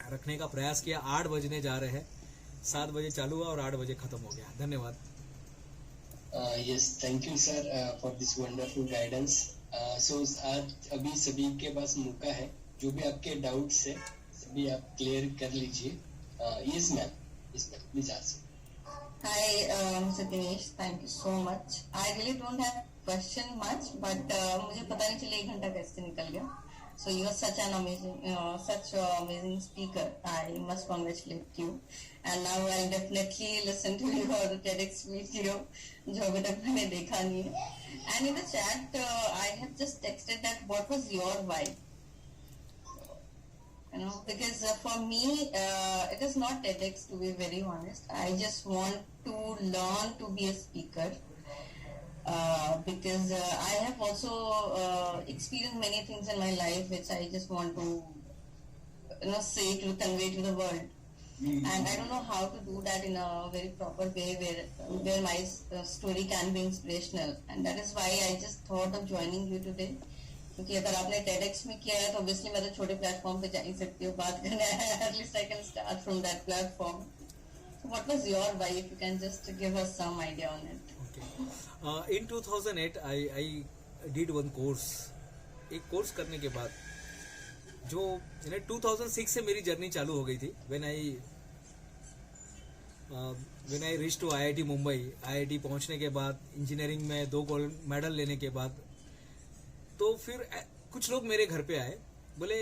रखने का प्रयास किया। 8 बजने जा रहे हैं, 7 बजे चालू हुआ और 8 बजे खत्म हो गया। धन्यवाद। Yes, thank you sir for this wonderful guidance सो आज अभी सभी के पास मौका है, जो भी आपके डाउट्स है सभी आप क्लियर कर लीजिए. Yes ma'am, please ask. Hi, Mr. Dinesh. Thank you so much. I really don't have question much, but मुझे पता नहीं चला 1 घंटा कैसे निकल गया. So you are such an amazing speaker. I must congratulate you. And now I'll definitely listen to your TEDx video, जो अभी तक मैंने देखा नहीं है. And in the chat, I have just texted that what was your why? You know, because for me, it is not TEDx, to be very honest. I just want to learn to be a speaker, because I have also experienced many things in my life which I just want to, say, to convey to the world. And I don't know how to do that in a very proper way where my story can be inspirational. And that is why I just thought of joining you today. क्योंकि अगर आपने TEDx में किया है तो ऑब्वियसली मैं तो छोटे प्लेटफॉर्म पे जा ही सकती हूँ बात करने. At least I can start from that platform. What was your why, if you can just give us some idea on it. Okay. In 2008, I did one course. एक कोर्स करने के बाद जो 2006 से मेरी जर्नी चालू हो गई थी. when I reached to IIT Mumbai, IIT पहुंचने के बाद इंजीनियरिंग में 2 गोल्ड मेडल लेने के बाद तो फिर कुछ लोग मेरे घर पे आए, बोले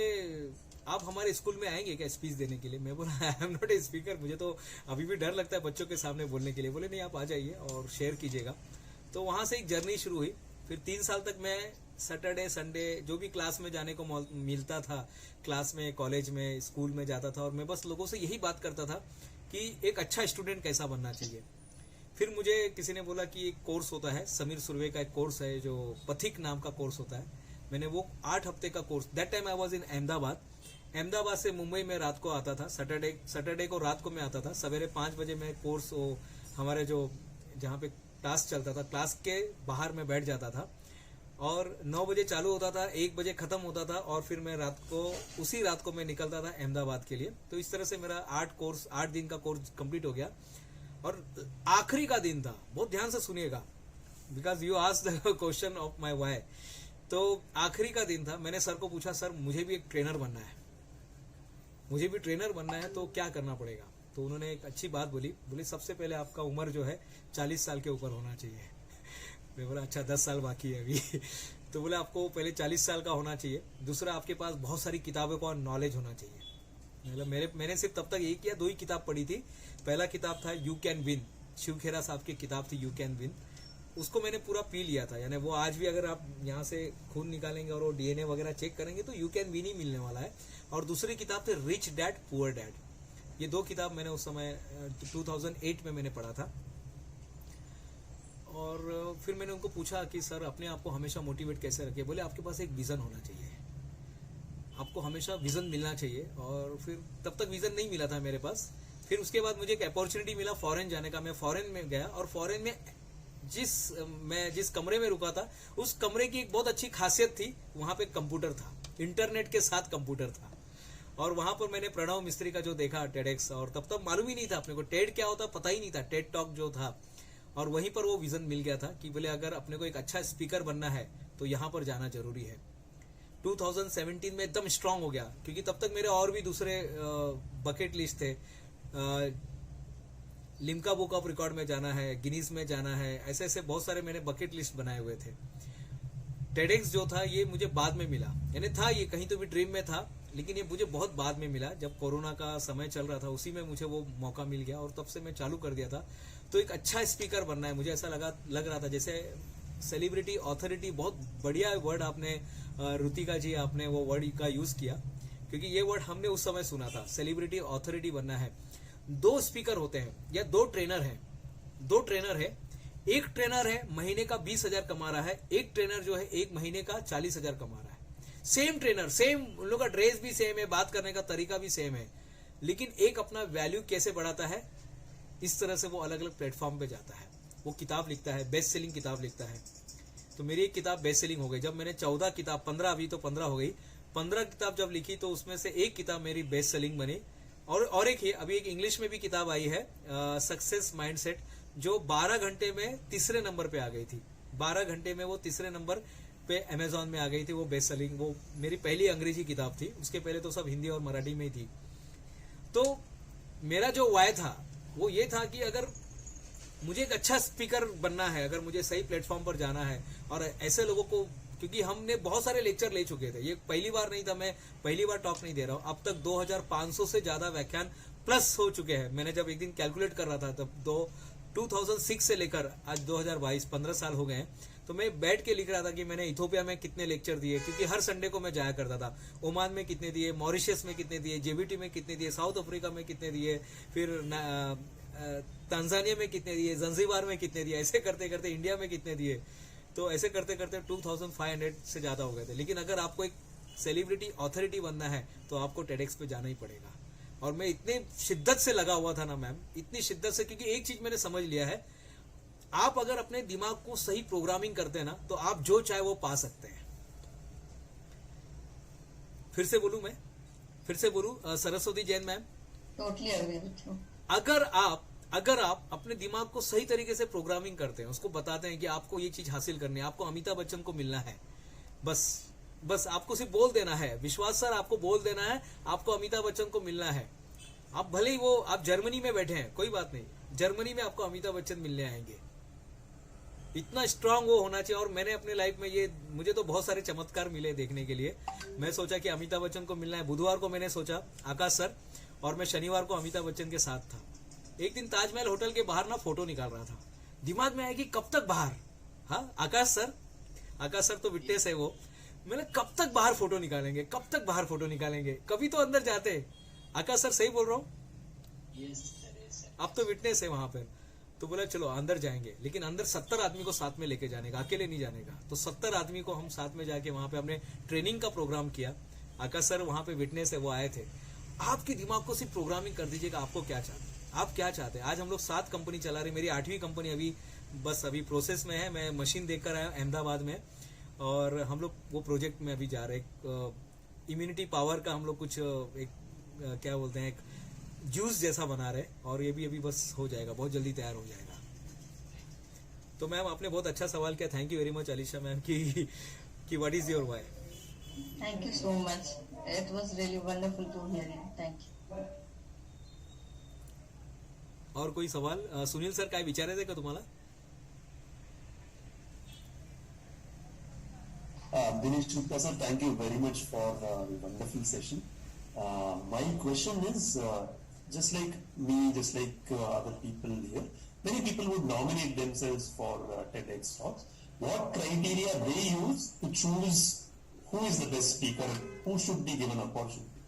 आप हमारे स्कूल में आएंगे क्या स्पीच देने के लिए. मैं बोला I am not a speaker, मुझे तो अभी भी डर लगता है बच्चों के सामने बोलने के लिए. बोले नहीं, आप आ जाइए और शेयर कीजिएगा. तो वहाँ से एक जर्नी शुरू हुई. फिर 3 साल तक मैं सैटरडे संडे जो भी क्लास में जाने को मिलता था, क्लास में, कॉलेज में, स्कूल में जाता था और मैं बस लोगों से यही बात करता था कि एक अच्छा स्टूडेंट कैसा बनना चाहिए. फिर मुझे किसी ने बोला कि एक कोर्स होता है, समीर सुर्वे का एक कोर्स है जो पथिक नाम का कोर्स होता है. मैंने वो 8 हफ्ते का course, that time I was in Ahmedabad से मुंबई में रात को आता था. सैटरडे को रात को मैं आता था. सवेरे 5 बजे मैं कोर्स हमारे जो जहाँ पे क्लास चलता था, क्लास के बाहर में बैठ जाता था और 9 बजे चालू होता था, 1 बजे खत्म होता था और फिर मैं उसी रात को मैं निकलता था अहमदाबाद के लिए. तो इस तरह से मेरा 8 दिन का कोर्स कंप्लीट हो गया. और आखिरी का दिन था, बहुत ध्यान से सुनिएगा because you asked the question of my why. तो आखिरी का दिन था. मैंने सर को पूछा, सर मुझे भी एक ट्रेनर बनना है, तो क्या करना पड़ेगा. तो उन्होंने एक अच्छी बात बोली सबसे पहले आपका उम्र जो है 40 साल के ऊपर होना चाहिए. मैं बोला अच्छा 10 साल बाकी है अभी. तो बोले आपको पहले 40 साल का होना चाहिए. दूसरा आपके पास बहुत सारी किताबों का नॉलेज होना चाहिए. मतलब मैंने सिर्फ तब तक एक या 2 ही किताब पढ़ी थी. पहला किताब था यू कैन विन, शिव खेरा साहब की किताब थी यू कैन विन. उसको मैंने पूरा पी लिया था. यानी वो आज भी अगर आप यहाँ से खून निकालेंगे और वो DNA वगैरह चेक करेंगे तो यू कैन विन ही मिलने वाला है. और दूसरी किताब थी रिच डैड पुअर डैड. ये 2 किताब मैंने उस समय 2008 में मैंने पढ़ा था. और फिर मैंने उनको पूछा कि सर अपने आप को हमेशा मोटिवेट कैसे रखे. बोले आपके पास एक विजन होना चाहिए, आपको हमेशा विजन मिलना चाहिए. और फिर तब तक विजन नहीं मिला था मेरे पास. फिर उसके बाद मुझे एक अपॉर्चुनिटी मिला फॉरेन जाने का. मैं फॉरेन में गया और फॉरेन में जिस कमरे में रुका था उस कमरे की एक बहुत अच्छी खासियत थी, वहां पे कंप्यूटर था, इंटरनेट के साथ कंप्यूटर था. और वहां पर मैंने प्रणव मिस्त्री का जो देखा TEDx, और तब तक मालूम ही नहीं था अपने को टेड क्या होता, पता ही नहीं था, टेड टॉक जो था. और वहीं पर वो विजन मिल गया था कि बोले अगर अपने को एक अच्छा स्पीकर बनना है तो यहाँ पर जाना जरूरी है. 2017 में एकदम स्ट्रांग हो गया क्योंकि तब तक मेरे और भी दूसरे बकेट लिस्ट थे. लिम्का बुक ऑफ रिकॉर्ड में जाना है, गिनीज में जाना है, ऐसे बहुत सारे मैंने बकेट लिस्ट बनाए हुए थे. TEDx जो था ये मुझे बाद में मिला, यानी था ये कहीं तो भी ड्रीम में था, लेकिन ये मुझे बहुत बाद में मिला. जब कोरोना का समय चल रहा था उसी में मुझे वो मौका मिल गया और तब से मैं चालू कर दिया था. तो एक अच्छा स्पीकर बनना है मुझे, ऐसा लग रहा था. जैसे सेलिब्रिटी ऑथोरिटी, बहुत बढ़िया वर्ड आपने रुतिका जी आपने वो वर्ड का यूज किया क्योंकि ये वर्ड हमने उस समय सुना था. सेलिब्रिटी ऑथोरिटी बनना है. 2 स्पीकर होते हैं या 2 ट्रेनर हैं. 2 ट्रेनर है, एक ट्रेनर है महीने का 20,000 कमा रहा है, एक ट्रेनर जो है 1 महीने का 40,000 कमा रहा है. सेम ट्रेनर, सेम, उन लोग का ड्रेस भी सेम है, बात करने का तरीका भी सेम है, लेकिन एक अपना वैल्यू कैसे बढ़ाता है, इस तरह से वो अलग अलग प्लेटफॉर्म पे जाता है. वो किताब लिखता है, बेस्ट सेलिंग किताब लिखता है. तो मेरी एक किताब बेस्ट सेलिंग हो गई. जब मैंने 14 किताब, 15 अभी तो 15 हो गई, 15 किताब जब लिखी तो उसमें से एक किताब मेरी बेस्ट सेलिंग बनी. और एक ही अभी एक इंग्लिश में भी किताब आई है, सक्सेस माइंडसेट, जो 12 घंटे में तीसरे नंबर पे आ गई थी. 12 घंटे में वो तीसरे नंबर पे अमेजोन में आ गई थी, वो बेस्ट सेलिंग, वो मेरी पहली अंग्रेजी किताब थी, उसके पहले तो सब हिंदी और मराठी में ही थी। तो मेरा जो वाय था वो ये था कि अगर मुझे एक अच्छा स्पीकर बनना है, अगर मुझे सही प्लेटफॉर्म पर जाना है, और ऐसे लोगों को, क्योंकि हमने बहुत सारे लेक्चर ले चुके थे, ये पहली बार नहीं था, मैं पहली बार टॉक नहीं दे रहा हूँ, अब तक 2500 से ज्यादा व्याख्यान प्लस हो चुके हैं। मैंने जब एक दिन कैलकुलेट कर रहा था तब 2006 से लेकर आज 2022 15 साल हो गए हैं, तो मैं बैठ के लिख रहा था कि मैंने इथोपिया में कितने लेक्चर दिए, क्योंकि हर संडे को मैं जाया करता था। ओमान में कितने दिए, मॉरिशस में कितने दिए, जेबीटी में कितने दिए, साउथ अफ्रीका में कितने दिए, फिर तांजानिया में कितने दिए, जंजीबार में कितने दिए, ऐसे करते करते इंडिया में कितने दिए, तो ऐसे करते करते 2500 से ज्यादा हो गए थे। लेकिन अगर आपको एक सेलिब्रिटी ऑथोरिटी बनना है तो आपको टेडेक्स पे जाना ही पड़ेगा। और मैं इतनी शिद्दत से लगा हुआ था ना मैम, इतनी शिद्दत से, क्योंकि एक चीज मैंने समझ लिया है, आप अगर अपने दिमाग को सही प्रोग्रामिंग करते हैं ना, तो आप जो चाहे वो पा सकते हैं। फिर से बोलूं Saraswati Jain ma'am, totally agree with you. अगर आप अपने दिमाग को सही तरीके से प्रोग्रामिंग करते हैं, उसको बताते हैं कि आपको ये चीज हासिल करनी है, आपको अमिताभ बच्चन को मिलना है, बस आपको सिर्फ बोल देना है, विश्वास सर आपको बोल देना है, आपको अमिताभ बच्चन को मिलना है। आप भले ही आप जर्मनी में बैठे हैं, कोई बात नहीं, जर्मनी में आपको अमिताभ बच्चन मिलने आएंगे। इतना स्ट्रांग वो होना चाहिए। और मैंने अपने लाइफ में मुझे तो बहुत सारे चमत्कार मिले देखने के लिए। मैं सोचा कि अमिताभ बच्चन को मिलना है, बुधवार को मैंने सोचा आकाश सर, और मैं शनिवार को अमिताभ बच्चन के साथ था। एक दिन ताजमहल होटल के बाहर ना फोटो निकाल रहा था, दिमाग में आया कि कब तक बाहर, हाँ आकाश सर तो विटनेस है वो, मैंने कब तक बाहर फोटो निकालेंगे, कभी तो अंदर जाते। आकाश सर सही बोल रहा हूँ? Yes sir. आप तो विटनेस है वहां पर। तो बोला चलो अंदर जाएंगे, लेकिन अंदर 70 आदमी को साथ में लेके जाने का, अकेले नहीं जाने का। तो 70 आदमी को हम साथ में जाके वहां पे हमने ट्रेनिंग का प्रोग्राम किया। आकाश सर वहां पे विटनेस है, वो आए थे। आपके दिमाग को सिर्फ प्रोग्रामिंग कर दीजिएगा, आपको क्या चाहते, आप क्या चाहते हैं। आज हम लोग 7 कंपनी चला रहे, मेरी 8वीं कंपनी अभी प्रोसेस में है। मैं मशीन देखकर आया अहमदाबाद में, और हम लोग वो प्रोजेक्ट में अभी जा रहे हैं। इम्यूनिटी पावर का हम लोग कुछ क्या बोलते हैं, एक जूस जैसा बना रहे, और ये भी अभी बस हो जाएगा, बहुत जल्दी तैयार हो जाएगा। तो मैम आपने बहुत अच्छा सवाल किया, thank you very much Alisha ma'am कि what is your why. Thank you so much, it was really wonderful to hear you, thank you. और कोई सवाल? सुनील सर काय विचारायचंय का तुम्हाला? Dinesh Chutta sir, thank you very much for the wonderful session. My question is, just like me, just like other people here, many people would nominate themselves for TEDx talks. What criteria they use to choose who is the best speaker, who should be given opportunity?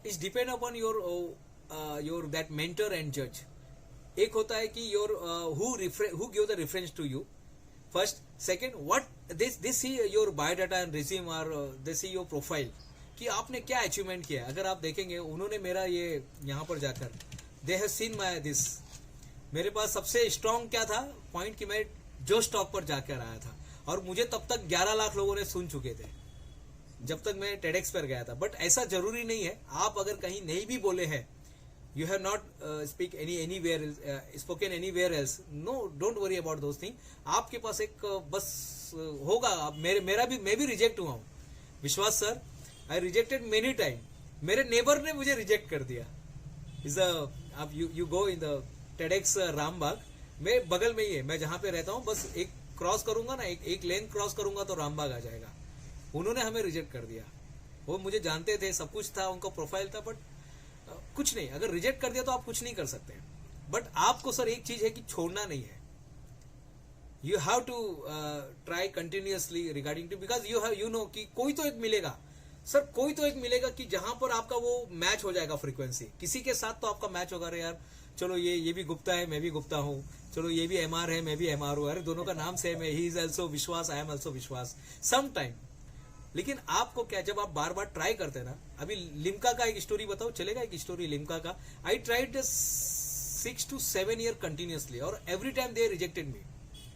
It's depend upon your that mentor and judge. एक होता है कि your who give the reference to you. First, second, what they see your biodata and resume, or they see your profile कि आपने क्या अचीवमेंट किया। अगर आप देखेंगे उन्होंने मेरा ये यहाँ पर जाकर they have seen my this, मेरे पास सबसे स्ट्रांग क्या था पॉइंट कि मैं जो स्टॉक पर जाकर आया था, और मुझे तब तक 11 लाख लोगों ने सुन चुके थे जब तक मैं टेडेक्स पर गया था। बट ऐसा जरूरी नहीं है, आप अगर कहीं नहीं भी बोले हैं, you have not spoken anywhere else, no, don't worry about those things. आपके पास एक बस होगा। मैं भी रिजेक्ट हुआ हूँ, विश्वास सर, आई रिजेक्टेड मेनी टाइम। मेरे नेबर ने मुझे रिजेक्ट कर दिया। आप you go in the TEDx Rambagh, मैं बगल में ही है, मैं जहां पे रहता हूँ, बस एक क्रॉस करूंगा ना, एक लेन क्रॉस करूंगा तो रामबाग आ जाएगा। उन्होंने हमें रिजेक्ट कर दिया। वो मुझे जानते थे, सब कुछ था, उनका प्रोफाइल था, बट कुछ नहीं। अगर रिजेक्ट कर दिया तो आप कुछ नहीं कर सकते। बट आपको सर एक चीज है कि छोड़ना नहीं है। You have to try continuously regarding to, because you know कि कोई तो एक मिलेगा सर, कोई तो एक मिलेगा कि जहां पर आपका वो मैच हो जाएगा फ्रीक्वेंसी। किसी के साथ तो आपका मैच होगा, अरे यार चलो ये भी गुप्ता है, मैं भी गुप्ता हूँ, चलो ये भी एमआर है, मैं भी एमआर हूँ, अरे दोनों का नाम सेम है, ही इज ऑल्सो विश्वास, आई एम ऑल्सो विश्वास सम टाइम। लेकिन आपको क्या, जब आप बार बार ट्राई करते हैं ना, अभी लिम्का का एक स्टोरी बताओ, चलेगा एक स्टोरी लिम्का का। I tried 6 to 7 years continuously, और every time they rejected me.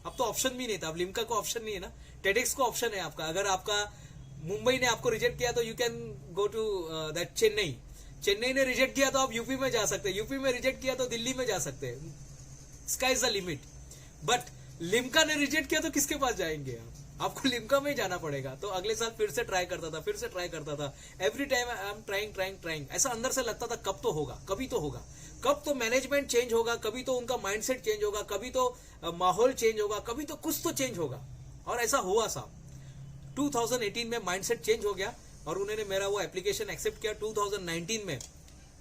अब तो ऑप्शन भी नहीं था, अब लिम्का को ऑप्शन नहीं है ना, टेडेक्स को ऑप्शन है आपका। अगर आपका मुंबई ने आपको रिजेक्ट किया तो you can go to that Chennai ने रिजेक्ट किया तो आप यूपी में जा सकते हैं, यूपी में रिजेक्ट किया तो दिल्ली में जा सकते हैं। Sky is the limit. But Limca ने रिजेक्ट किया तो किसके पास जाएंगे आप? आपको लिम्का में ही जाना पड़ेगा। तो अगले साल फिर से ट्राई करता था। Every time I am trying. ऐसा अंदर से लगता था कब तो होगा, कभी तो होगा, कब तो मैनेजमेंट चेंज होगा, कभी तो उनका माइंडसेट चेंज होगा, कभी तो माहौल चेंज होगा, कभी तो कुछ तो चेंज होगा। और ऐसा हुआ साहब। 2018 में माइंडसेट चेंज हो गया और उन्होंने मेरा वो एप्लीकेशन एक्सेप्ट किया। 2019 में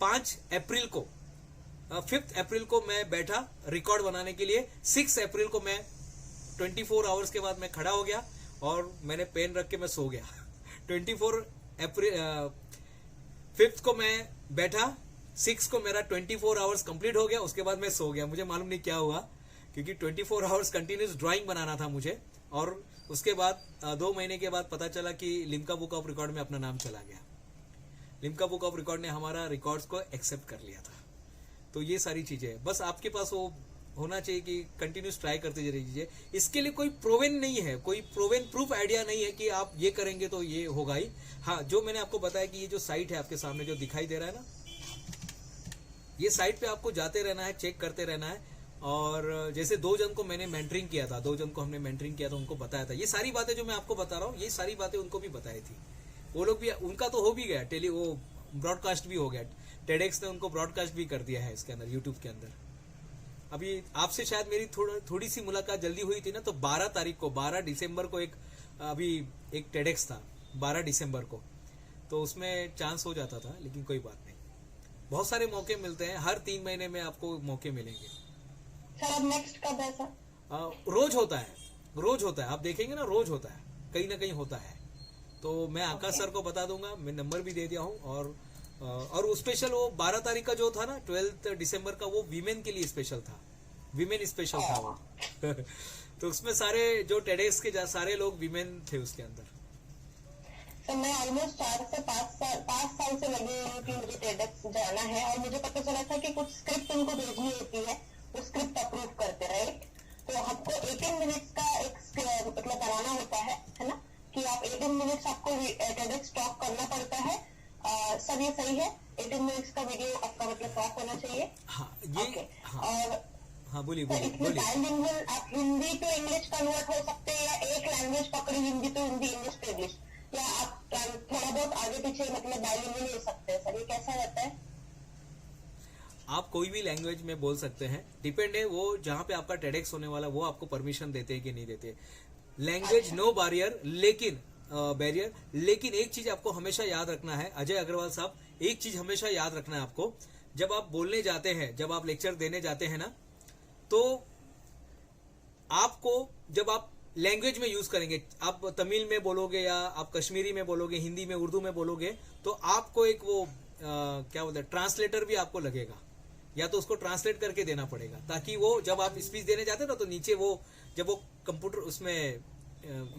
5 अप्रैल को मैं बैठा रिकॉर्ड बनाने के लिए। 6 अप्रैल को मैं 24 आवर्स के बाद मैं खड़ा हो गया और मैंने पेन रख के मैं सो गया। 5th को मैं बैठा, 6 को मेरा 24 आवर्स कंप्लीट हो गया, उसके बाद मैं सो गया। मुझे मालूम नहीं क्या हुआ, क्योंकि 24 आवर्स कंटिन्यूस ड्राइंग बनाना था मुझे। और उसके बाद 2 महीने के बाद पता चला कि लिम्का बुक ऑफ रिकॉर्ड में अपना नाम चला गया। लिम्का बुक ऑफ रिकॉर्ड ने हमारा रिकॉर्ड्स को एक्सेप्ट कर लिया था। तो ये सारी चीजें है, बस आपके पास वो होना चाहिए कि कंटिन्यूस ट्राई करते रहिए। इसके लिए कोई प्रूवन नहीं है, कोई प्रूफ आइडिया नहीं है कि आप ये करेंगे तो ये होगा ही। हाँ, जो मैंने आपको बताया कि ये जो साइट है आपके सामने जो दिखाई दे रहा है ना, ये साइट पे आपको जाते रहना है, चेक करते रहना है। और जैसे 2 जन को मैंने मेंटरिंग किया था, 2 जन को हमने मेंटरिंग किया था, उनको बताया था ये सारी बातें जो मैं आपको बता रहा हूँ, ये सारी बातें उनको भी बताई थी। वो लोग भी, उनका तो हो भी गया, वो ब्रॉडकास्ट भी हो गया। टेडेक्स ने उनको ब्रॉडकास्ट भी कर दिया है इसके अंदर, यूट्यूब के अंदर। अभी आपसे शायद मेरी थोड़ी सी मुलाकात जल्दी हुई थी ना, तो 12 दिसंबर को एक टेडेक्स था 12 दिसंबर को, तो उसमें चांस हो जाता था, लेकिन कोई बात नहीं। बहुत सारे मौके मिलते हैं, हर 3 महीने में आपको मौके मिलेंगे। सर अब नेक्स्ट कब है सर? रोज होता है, आप देखेंगे ना, रोज होता है, कहीं ना कहीं होता है। तो मैं आकाश सर को बता दूंगा, मैं नंबर भी दे दिया हूँ। और वो स्पेशल, वो 12 तारीख का जो था ना, 12 दिसंबर का, वो वीमेन के लिए स्पेशल था, वीमेन स्पेशल था वो। तो उसमें सारे जो टेडेक्स के सारे लोग वीमेन थे उसके अंदर। तो मैं ऑलमोस्ट 4 से 5 साल से लगी हुई थी मुझे टेडेक्स जाना है, और मुझे पता चला था कि कुछ स्क्रिप्ट उनको भेजनी होती है, वो स्क्रिप्ट अप्रूव करते रहे। तो हमको 18 मिनट्स का एक मतलब बनाना होता है ना, कि आप 18 मिनट्स आपको टेडेक्स टॉक करना पड़ता है। सब ये सही है? 18 मिनट्स का वीडियो आपका मतलब टॉक होना चाहिए। हाँ, ये okay. हाँ, और हाँ, बोलिए। बाइलिंगुअल आप हिंदी टू इंग्लिश कन्वर्ट हो सकते हैं, या एक लैंग्वेज पकड़ी Hindi to Hindi, English to English, या आप थोड़ा बहुत आगे पीछे मतलब बाइलिंगुअल हो सकते हैं। सर ये कैसा रहता है? आप कोई भी लैंग्वेज में बोल सकते हैं, डिपेंड है वो जहां पे आपका टेडेक्स होने वाला, वो आपको परमिशन देते हैं कि नहीं देते। लैंग्वेज नो बैरियर, लेकिन एक चीज आपको हमेशा याद रखना है, अजय अग्रवाल साहब, एक चीज हमेशा याद रखना है आपको, जब आप बोलने जाते हैं, जब आप लेक्चर देने जाते हैं ना, तो आपको जब आप लैंग्वेज में यूज करेंगे, आप तमिल में बोलोगे या आप कश्मीरी में बोलोगे, हिंदी में, उर्दू में बोलोगे, तो आपको एक वो क्या बोलते हैं, ट्रांसलेटर भी आपको लगेगा, या तो उसको ट्रांसलेट करके देना पड़ेगा, ताकि वो जब आप स्पीच देने जाते हैं ना, तो नीचे वो जब वो कंप्यूटर उसमें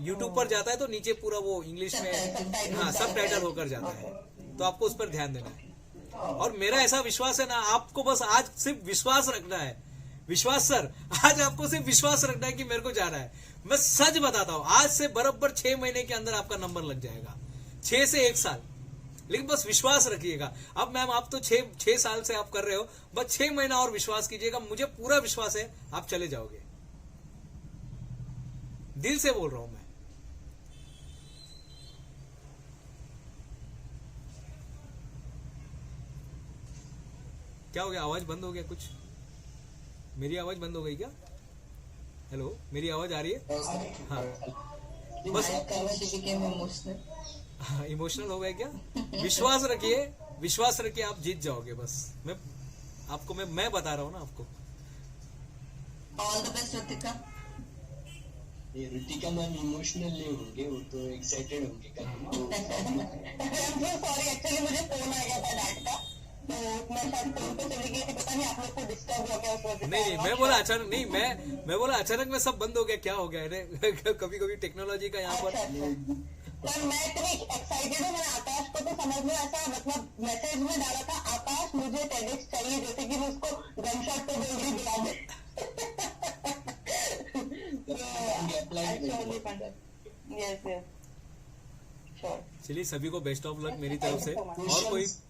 यूट्यूब पर जाता है तो नीचे पूरा वो इंग्लिश में, हाँ, सब टाइटल होकर जाता है। तो आपको उस पर ध्यान देना है। और मेरा ऐसा विश्वास है ना, आपको बस आज सिर्फ विश्वास रखना है। विश्वास सर, आज आपको सिर्फ विश्वास रखना है कि मेरे को जाना है। मैं सच बताता हूं, आज से बराबर 6 महीने के अंदर आपका नंबर लग जाएगा, 6 से 1 साल, लेकिन बस विश्वास रखिएगा। अब मैम आप तो 6 साल से आप कर रहे हो, बस 6 महीना और विश्वास कीजिएगा, मुझे पूरा विश्वास है आप चले जाओगे। दिल से बोल रहा हूं मैं। क्या हो गया, आवाज बंद हो गया कुछ? मेरी आवाज बंद हो गई क्या? हेलो, मेरी आवाज आ रही है? हाँ, बस इमोशनल हो गए क्या? विश्वास रखिए, आप जीत जाओगे। बस मैं बता रहा हूँ ना आपको। All the best Ritika. ये ऋतिका मैम इमोशनल नहीं होंगे, वो तो एक्साइटेड होंगे। सॉरी, एक्चुअली मुझे फोन आ गया था डैड का, तो मैं शायद फोन पे चली गई थी, पता नहीं आप लोग को डिस्टर्ब हो गया उस वजह से। नहीं, मैं बोला अचानक नहीं, मैं बोला अचानक में सब बंद हो गया, क्या हो गया? कभी कभी टेक्नोलॉजी का यहाँ पर। पर मैं इतनी एक्साइटेड हूँ, मैंने आकाश को तो समझ में ऐसा मतलब मैसेज में डाला था, आकाश मुझे टेडेक्स चाहिए, जैसे कि मैं उसको गनशॉट पे बोल रही बुला दे। चलिए, सभी को बेस्ट ऑफ लक मेरी तरफ से।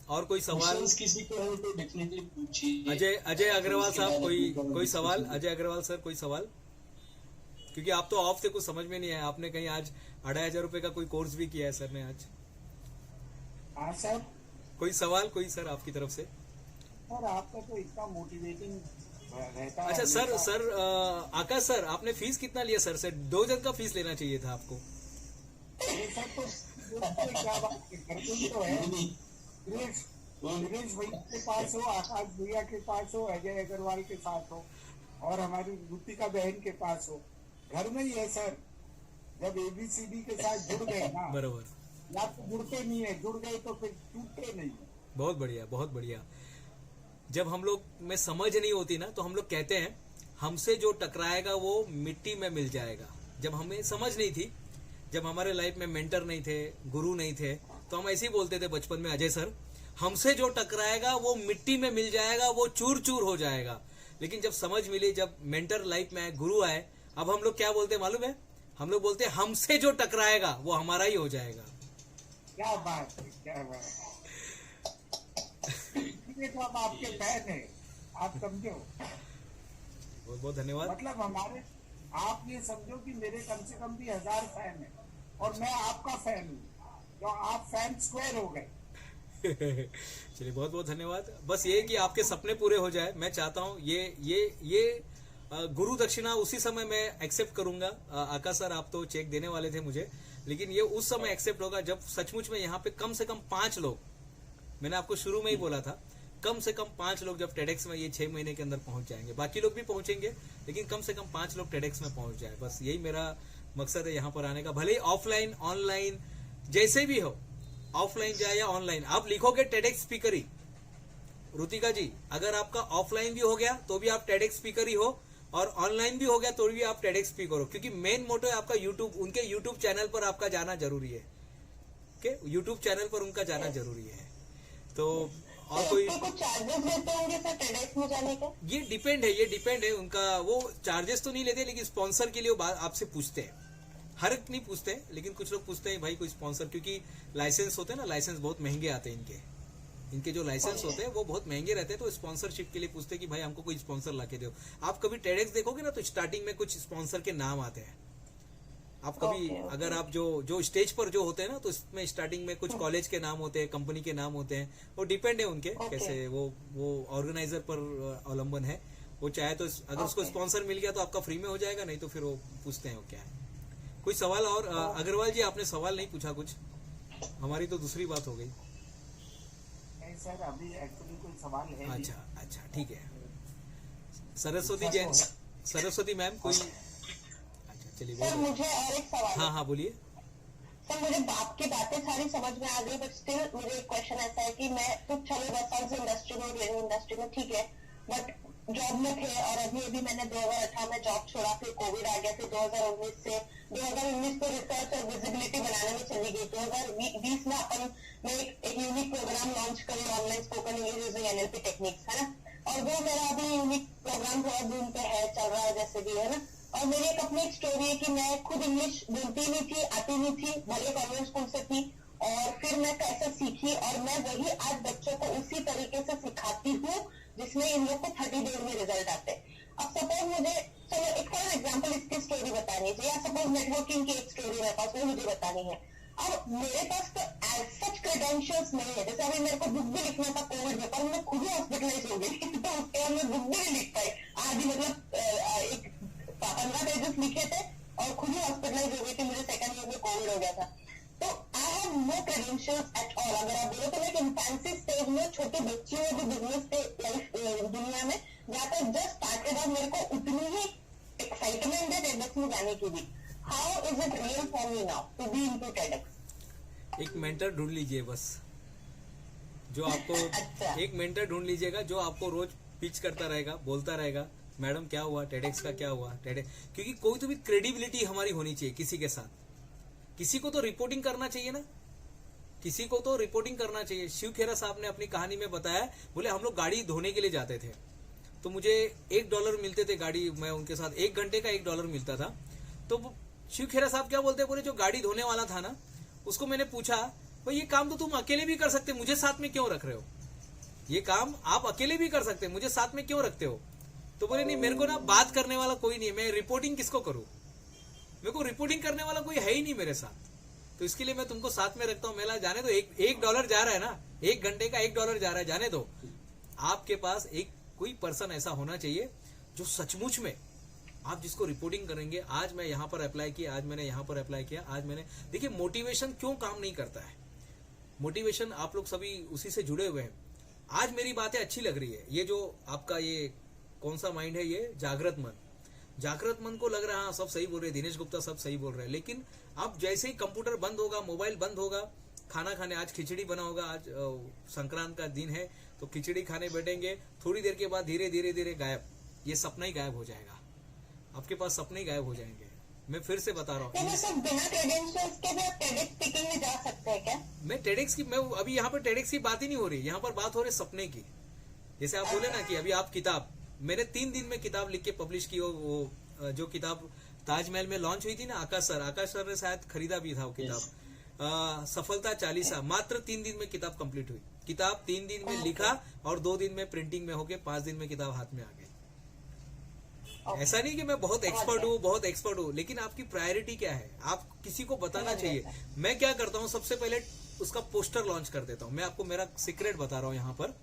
और कोई सवाल किसी को हो तो डेफिनेटली पूछिए। अजय अग्रवाल साहब, कोई सवाल? अजय अग्रवाल सर, कोई सवाल? क्योंकि आप तो ऑफ थे, कुछ समझ में नहीं आया। आपने कहीं आज 2500 रुपए का कोई कोर्स भी किया है सर ने आज। हाँ सर। कोई सवाल कोई सर आपकी तरफ से? सर आपका तो इतना मोटिवेटिंग रहता है। अच्छा सर आकाश सर, आपने फीस कितना लिया सर से? 2 जन का फीस लेना चाहिए था आपको। ये सर तो क्या बात तो है। दिनेश भैया के पास हो, आकाश भैया के पास हो, अजय अग्रवाल के साथ हो और हमारी रुतिका बहन के पास हो, घर में ही है सर। जब एबीसीडी के साथ जुड़ गए ना, बरोबर, या तो जुड़ते नहीं है, जुड़ गए तो फिर टूटते नहीं है। बहुत बढ़िया बहुत बढ़िया। जब हम लोग में समझ नहीं होती ना, तो हम लोग कहते हैं हमसे जो टकराएगा वो मिट्टी में मिल जाएगा। जब हमें समझ नहीं थी, जब हमारे लाइफ में मेंटर नहीं थे, गुरु नहीं थे, तो हम ऐसे ही बोलते थे बचपन में, अजय सर हमसे जो टकराएगा वो मिट्टी में मिल जाएगा, वो चूर चूर हो जाएगा। लेकिन जब समझ मिली, जब मेंटर लाइफ में आए, गुरु आए, अब हम लोग क्या बोलते हैं मालूम है? हम लोग बोलते हैं हमसे जो टकराएगा वो हमारा ही हो जाएगा। क्या बात है, क्या बात है। तो हम आपके फैन है, आप समझो। बहुत बहुत धन्यवाद। मतलब हमारे, आप ये समझो कि मेरे कम से कम भी 1000 फैन है और मैं आपका फैन हूँ, तो आप फैन स्क्वायर हो गए। चलिए बहुत बहुत धन्यवाद। बस ये कि आपके सपने पूरे हो जाए, मैं चाहता हूँ। ये गुरु दक्षिणा उसी समय मैं एक्सेप्ट करूंगा। आकाश सर आप तो चेक देने वाले थे मुझे, लेकिन ये उस समय एक्सेप्ट होगा जब सचमुच में यहाँ पे कम से कम 5 लोग, मैंने आपको शुरू में ही बोला था, कम से कम 5 लोग जब टेडेक्स में ये 6 महीने के अंदर पहुंच जाएंगे। बाकी लोग भी पहुंचेंगे, लेकिन कम से कम 5 लोग टेडेक्स में पहुंच जाए, बस यही मेरा मकसद है यहाँ पर आने का। भले ही ऑफलाइन ऑनलाइन जैसे भी हो, ऑफलाइन जाए या ऑनलाइन, आप लिखोगे टेडेक्स स्पीकर ही। रुतिका जी, अगर आपका ऑफलाइन भी हो गया तो भी आप टेडेक्स स्पीकर ही हो, और ऑनलाइन भी हो गया तो भी आप टेडेक्स स्पीकर हो, क्योंकि मेन मोटो है आपका यूट्यूब, उनके यूट्यूब चैनल पर आपका जाना जरूरी है। ओके, यूट्यूब चैनल पर उनका जाना जरूरी है। तो और कोई कुछ चार्जेस लेते होंगे सर टेडेक्स में जाने का? ये डिपेंड है उनका। वो चार्जेस तो नहीं लेते, लेकिन स्पॉन्सर के लिए वो आपसे पूछते हैं। हर एक नहीं पूछते, लेकिन कुछ लोग पूछते हैं भाई कोई स्पॉन्सर, क्योंकि लाइसेंस होते हैं ना, लाइसेंस बहुत महंगे आते हैं इनके जो लाइसेंस होते हैं वो बहुत महंगे रहते हैं। तो स्पॉन्सरशिप के लिए पूछते हैं कि भाई हमको कोई स्पॉन्सर ला के दो। आप कभी टेडेक्स देखोगे ना, तो स्टार्टिंग में कुछ स्पॉन्सर के नाम आते हैं। आप कभी अगर आप जो स्टेज पर जो होते हैं ना, तो इसमें स्टार्टिंग में कुछ कॉलेज के नाम होते हैं, कंपनी के नाम होते हैं, वो डिपेंड है उनके कैसे, वो ऑर्गेनाइजर पर अवलंबन है। वो चाहे तो अगर उसको स्पॉन्सर मिल गया तो आपका फ्री में हो जाएगा, नहीं तो फिर वो पूछते हैं वो क्या है। कोई सवाल और? अग्रवाल जी आपने सवाल नहीं पूछा कुछ, हमारी तो दूसरी बात हो गई। नहीं सर, अभी एक्चुअली कोई सवाल है नहीं। अच्छा ठीक है। सरस्वती जैन, सरस्वती मैम कोई? अच्छा चलिए सर मुझे और एक सवाल। हाँ बोलिए। सर मुझे आपकी बातें सारी समझ में आ गई, बट स्टिल मुझे एक क्वेश्चन ऐसा है कि मैं तो चलो 10 साल से इंडस्ट्री में, ट्रेनिंग इंडस्ट्री में, ठीक है, बट जॉब में थे और अभी मैंने 2018 में जॉब छोड़ा, फिर कोविड आ गया, फिर 2019 को रिसर्च और विजिबिलिटी बनाने में चली गई। 2020 में मैं एक यूनिक प्रोग्राम लॉन्च करी, online spoken English using NLP techniques, है ना, और वो मेरा अभी यूनिक प्रोग्राम थोड़ा बूम पे है, चल रहा है जैसे भी, है ना। और मेरी एक अपनी एक स्टोरी है कि मैं खुद इंग्लिश बोलती नहीं थी, आती नहीं थी, भले कॉन्वेंट स्कूल से थी, और फिर मैं कैसे सीखी, और मैं वही आज बच्चों को उसी तरीके से सिखाती हूँ जिसमें इन लोग को 30 डेज में रिजल्ट आते हैं। अब सपोज मुझे, चलो एक फॉर एग्जाम्पल इसकी स्टोरी बतानी है, या सपोज नेटवर्किंग की एक स्टोरी मेरे पास, वो मुझे बतानी है। अब मेरे पास तो एज सच क्रेडेंशियल्स नहीं है। जैसे अभी मेरे को बुक भी लिखना था कोविड में, पर मैं खुद ही हॉस्पिटलाइज हो गई, तो उसके बाद मैं बुक भी नहीं लिख पाई। आज ही मतलब एक 15 पेजेस लिखे थे और खुद ही हॉस्पिटलाइज हो गई थी, मुझे सेकंड ईयर में कोविड हो गया था। तो I have no credentials at all. अगर आप बोलो तो मैं इन्फेंसी स्टेज में छोटी बच्ची हूँ जो बिजनेस लाइफ दुनिया में जाकर जस्ट स्टार्टेड, और मेरे को उतनी ही एक्साइटमेंट है टेडेक्स में जाने की भी। How is it real for me now to be into TEDx? एक मेंटर ढूंढ लीजिए बस, जो आपको अच्छा। एक मेंटर ढूंढ लीजिएगा जो आपको रोज पिच करता रहेगा, बोलता रहेगा मैडम क्या हुआ, टेडेक्स का क्या हुआ, टेडेक्स, क्योंकि कोई तो भी क्रेडिबिलिटी हमारी होनी चाहिए किसी के साथ। किसी को तो रिपोर्टिंग करना चाहिए ना, किसी को तो रिपोर्टिंग करना चाहिए। शिव खेरा साहब ने अपनी कहानी में बताया, बोले हम लोग गाड़ी धोने के लिए जाते थे, तो मुझे $1 मिलते थे गाड़ी, मैं उनके साथ 1 घंटे का $1 मिलता था। तो शिव खेरा साहब क्या बोलते, बोले जो गाड़ी धोने वाला था ना, उसको मैंने पूछा भाई ये काम तो तुम अकेले भी कर सकते, मुझे साथ में क्यों रख रहे हो, ये काम आप अकेले भी कर सकते, मुझे साथ में क्यों रखते हो? तो बोले नहीं, मेरे को ना बात करने वाला कोई नहीं है, मैं रिपोर्टिंग किसको करूं, मेरे को रिपोर्टिंग करने वाला कोई है ही नहीं मेरे साथ, तो इसके लिए मैं तुमको साथ में रखता हूँ। मेला जाने दो, एक डॉलर जा रहा है ना, 1 घंटे का $1 जा रहा है, जाने दो। आपके पास एक कोई पर्सन ऐसा होना चाहिए जो सचमुच में आप जिसको रिपोर्टिंग करेंगे। आज मैं यहाँ पर अप्लाई किया, आज मैंने यहाँ पर अप्लाई किया, आज मैंने, देखिए मोटिवेशन क्यों काम नहीं करता है, मोटिवेशन आप लोग सभी उसी से जुड़े हुए हैं। आज मेरी बातें अच्छी लग रही है, ये जो आपका ये कौन सा माइंड है, ये जागृत मन, जागृत मन को लग रहा है हाँ सब सही बोल रहे हैं, दिनेश गुप्ता सब सही बोल रहे हैं। लेकिन अब जैसे ही कंप्यूटर बंद होगा, मोबाइल बंद होगा, खाना खाने, आज खिचड़ी बना होगा, आज संक्रांत का दिन है तो खिचड़ी खाने बैठेंगे, थोड़ी देर के बाद धीरे धीरे धीरे गायब, ये सपना ही गायब हो जाएगा, आपके पास सपने ही गायब हो जाएंगे। मैं फिर से बता रहा हूँ, बिना क्रेडेंशियल्स के भी आप टेडेक्स स्पीकिंग में जा सकते हैं क्या? मैं टेडेक्स की, मैं अभी यहाँ पर टेडेक्स की बात ही नहीं हो रही, यहाँ पर बात हो रही सपने की। जैसे आप बोले ना कि अभी आप किताब, मैंने 3 दिन में किताब लिख के पब्लिश की, वो जो किताब ताजमहल में लॉन्च हुई थी ना, आकाश सर ने शायद खरीदा भी था वो किताब, सफलता 40, मात्र 3 दिन में किताब कंप्लीट हुई। किताब 3 दिन में लिखा और 2 दिन में प्रिंटिंग में होके 5 दिन में किताब हाथ में आ गई। ऐसा नहीं कि मैं बहुत एक्सपर्ट हूँ, लेकिन आपकी प्रायोरिटी क्या है, आप किसी को बताना चाहिए। मैं क्या करता हूँ, सबसे पहले उसका पोस्टर लॉन्च कर देता हूँ। मैं आपको मेरा सीक्रेट बता रहा हूँ यहाँ पर,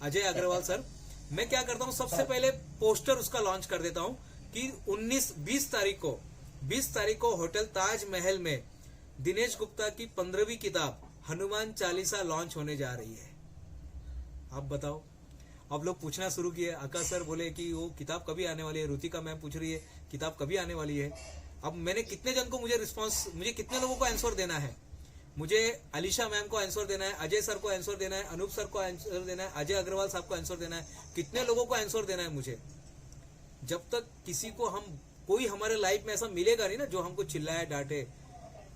अजय अग्रवाल सर, मैं क्या करता हूँ, सबसे पहले पोस्टर उसका लॉन्च कर देता हूँ कि 20 तारीख को होटल ताजमहल में दिनेश गुप्ता की 15वीं किताब हनुमान चालीसा लॉन्च होने जा रही है। आप बताओ, अब लोग पूछना शुरू किए, आकाश सर बोले कि वो किताब कभी आने वाली है, रुतिका मैम पूछ रही है किताब कभी आने वाली है। अब मैंने कितने जन को मुझे कितने लोगों को आंसर देना है, मुझे अलीशा मैम को आंसर देना है, अजय सर को आंसर देना है, अनूप सर को आंसर देना है, अजय अग्रवाल साहब को आंसर देना है, कितने लोगों को आंसर देना है मुझे। जब तक किसी को कोई हमारे लाइफ में ऐसा मिलेगा नहीं ना जो हमको चिल्लाए डांटे।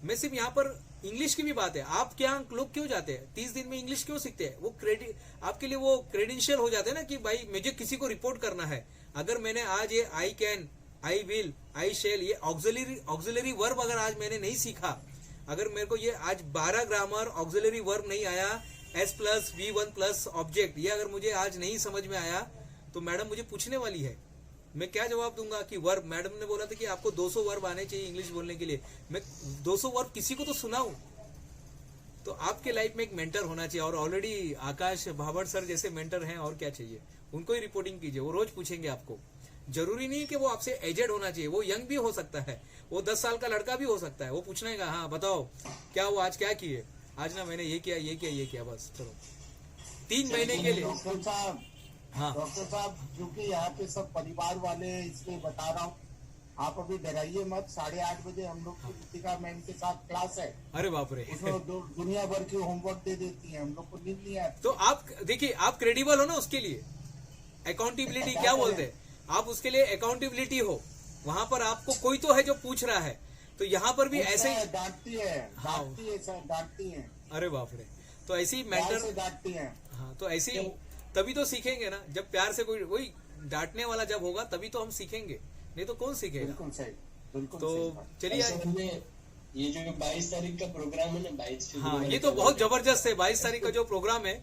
मैं सिर्फ यहाँ पर इंग्लिश की भी बात है, आप क्या लोग क्यों जाते हैं 30 दिन में इंग्लिश क्यों सीखते हैं, वो क्रेडिट आपके लिए वो क्रेडेंशियल हो जाते हैं ना कि भाई मुझे किसी को रिपोर्ट करना है। अगर मैंने आज ये I can, I will, I shall, ये ऑक्सिलरी वर्ब अगर आज मैंने नहीं सीखा, अगर मेरे को ये आज 12 ग्रामर ऑक्सिलरी वर्ब नहीं आया, S+ V1+ ऑब्जेक्ट, ये अगर मुझे आज नहीं समझ में आया तो मैडम मुझे पूछने वाली है, मैं क्या जवाब दूंगा कि वर्ब, मैडम ने बोला था कि आपको 200 वर्ब आने चाहिए इंग्लिश बोलने के लिए, मैं 200 वर्ब किसी को तो सुनाऊं। तो आपके लाइफ में एक मेंटर होना चाहिए, और ऑलरेडी आकाश भाभड़ सर जैसे मेंटर हैं, और क्या चाहिए, उनको ही रिपोर्टिंग कीजिए, वो रोज पूछेंगे आपको। जरूरी नहीं कि वो आपसे एजेड होना चाहिए, वो यंग भी हो सकता है, वो 10 साल का लड़का भी हो सकता है, वो पूछने का हाँ बताओ क्या वो आज क्या किए, आज ना मैंने ये किया, बस चलो 3 महीने के लिए। डॉक्टर साहब, हाँ डॉक्टर साहब, क्योंकि यहाँ पे सब परिवार वाले हैं, इसलिए बता रहा हूँ, आप अभी डराइए मत। 8:30 बजे हम लोग की रुतिका मैम के साथ क्लास है। अरे बाप रे, उसमें दुनिया भर की होमवर्क दे देती है, हम लोग को नींद नहीं आती। तो आप देखिए, आप क्रेडिबल हो ना उसके लिए, अकाउंटेबिलिटी क्या बोलते हैं आप, उसके लिए अकाउंटेबिलिटी हो, वहां पर आपको कोई तो है जो पूछ रहा है। तो यहाँ पर भी ऐसे ही डांटती है सर, डांटती है। अरे बाप रे, तो ऐसे ही मेंटर डांटती है। हाँ, तो ऐसे ही तभी तो सीखेंगे ना, जब प्यार से कोई डांटने वाला जब होगा तभी तो हम सीखेंगे, नहीं तो कौन सीखेगा। बिल्कुल सही, बिल्कुल तो सही। चलिए, ये जो 22 तारीख का प्रोग्राम है ना, 22 हाँ ये तो बहुत जबरदस्त है। 22 तारीख का जो प्रोग्राम है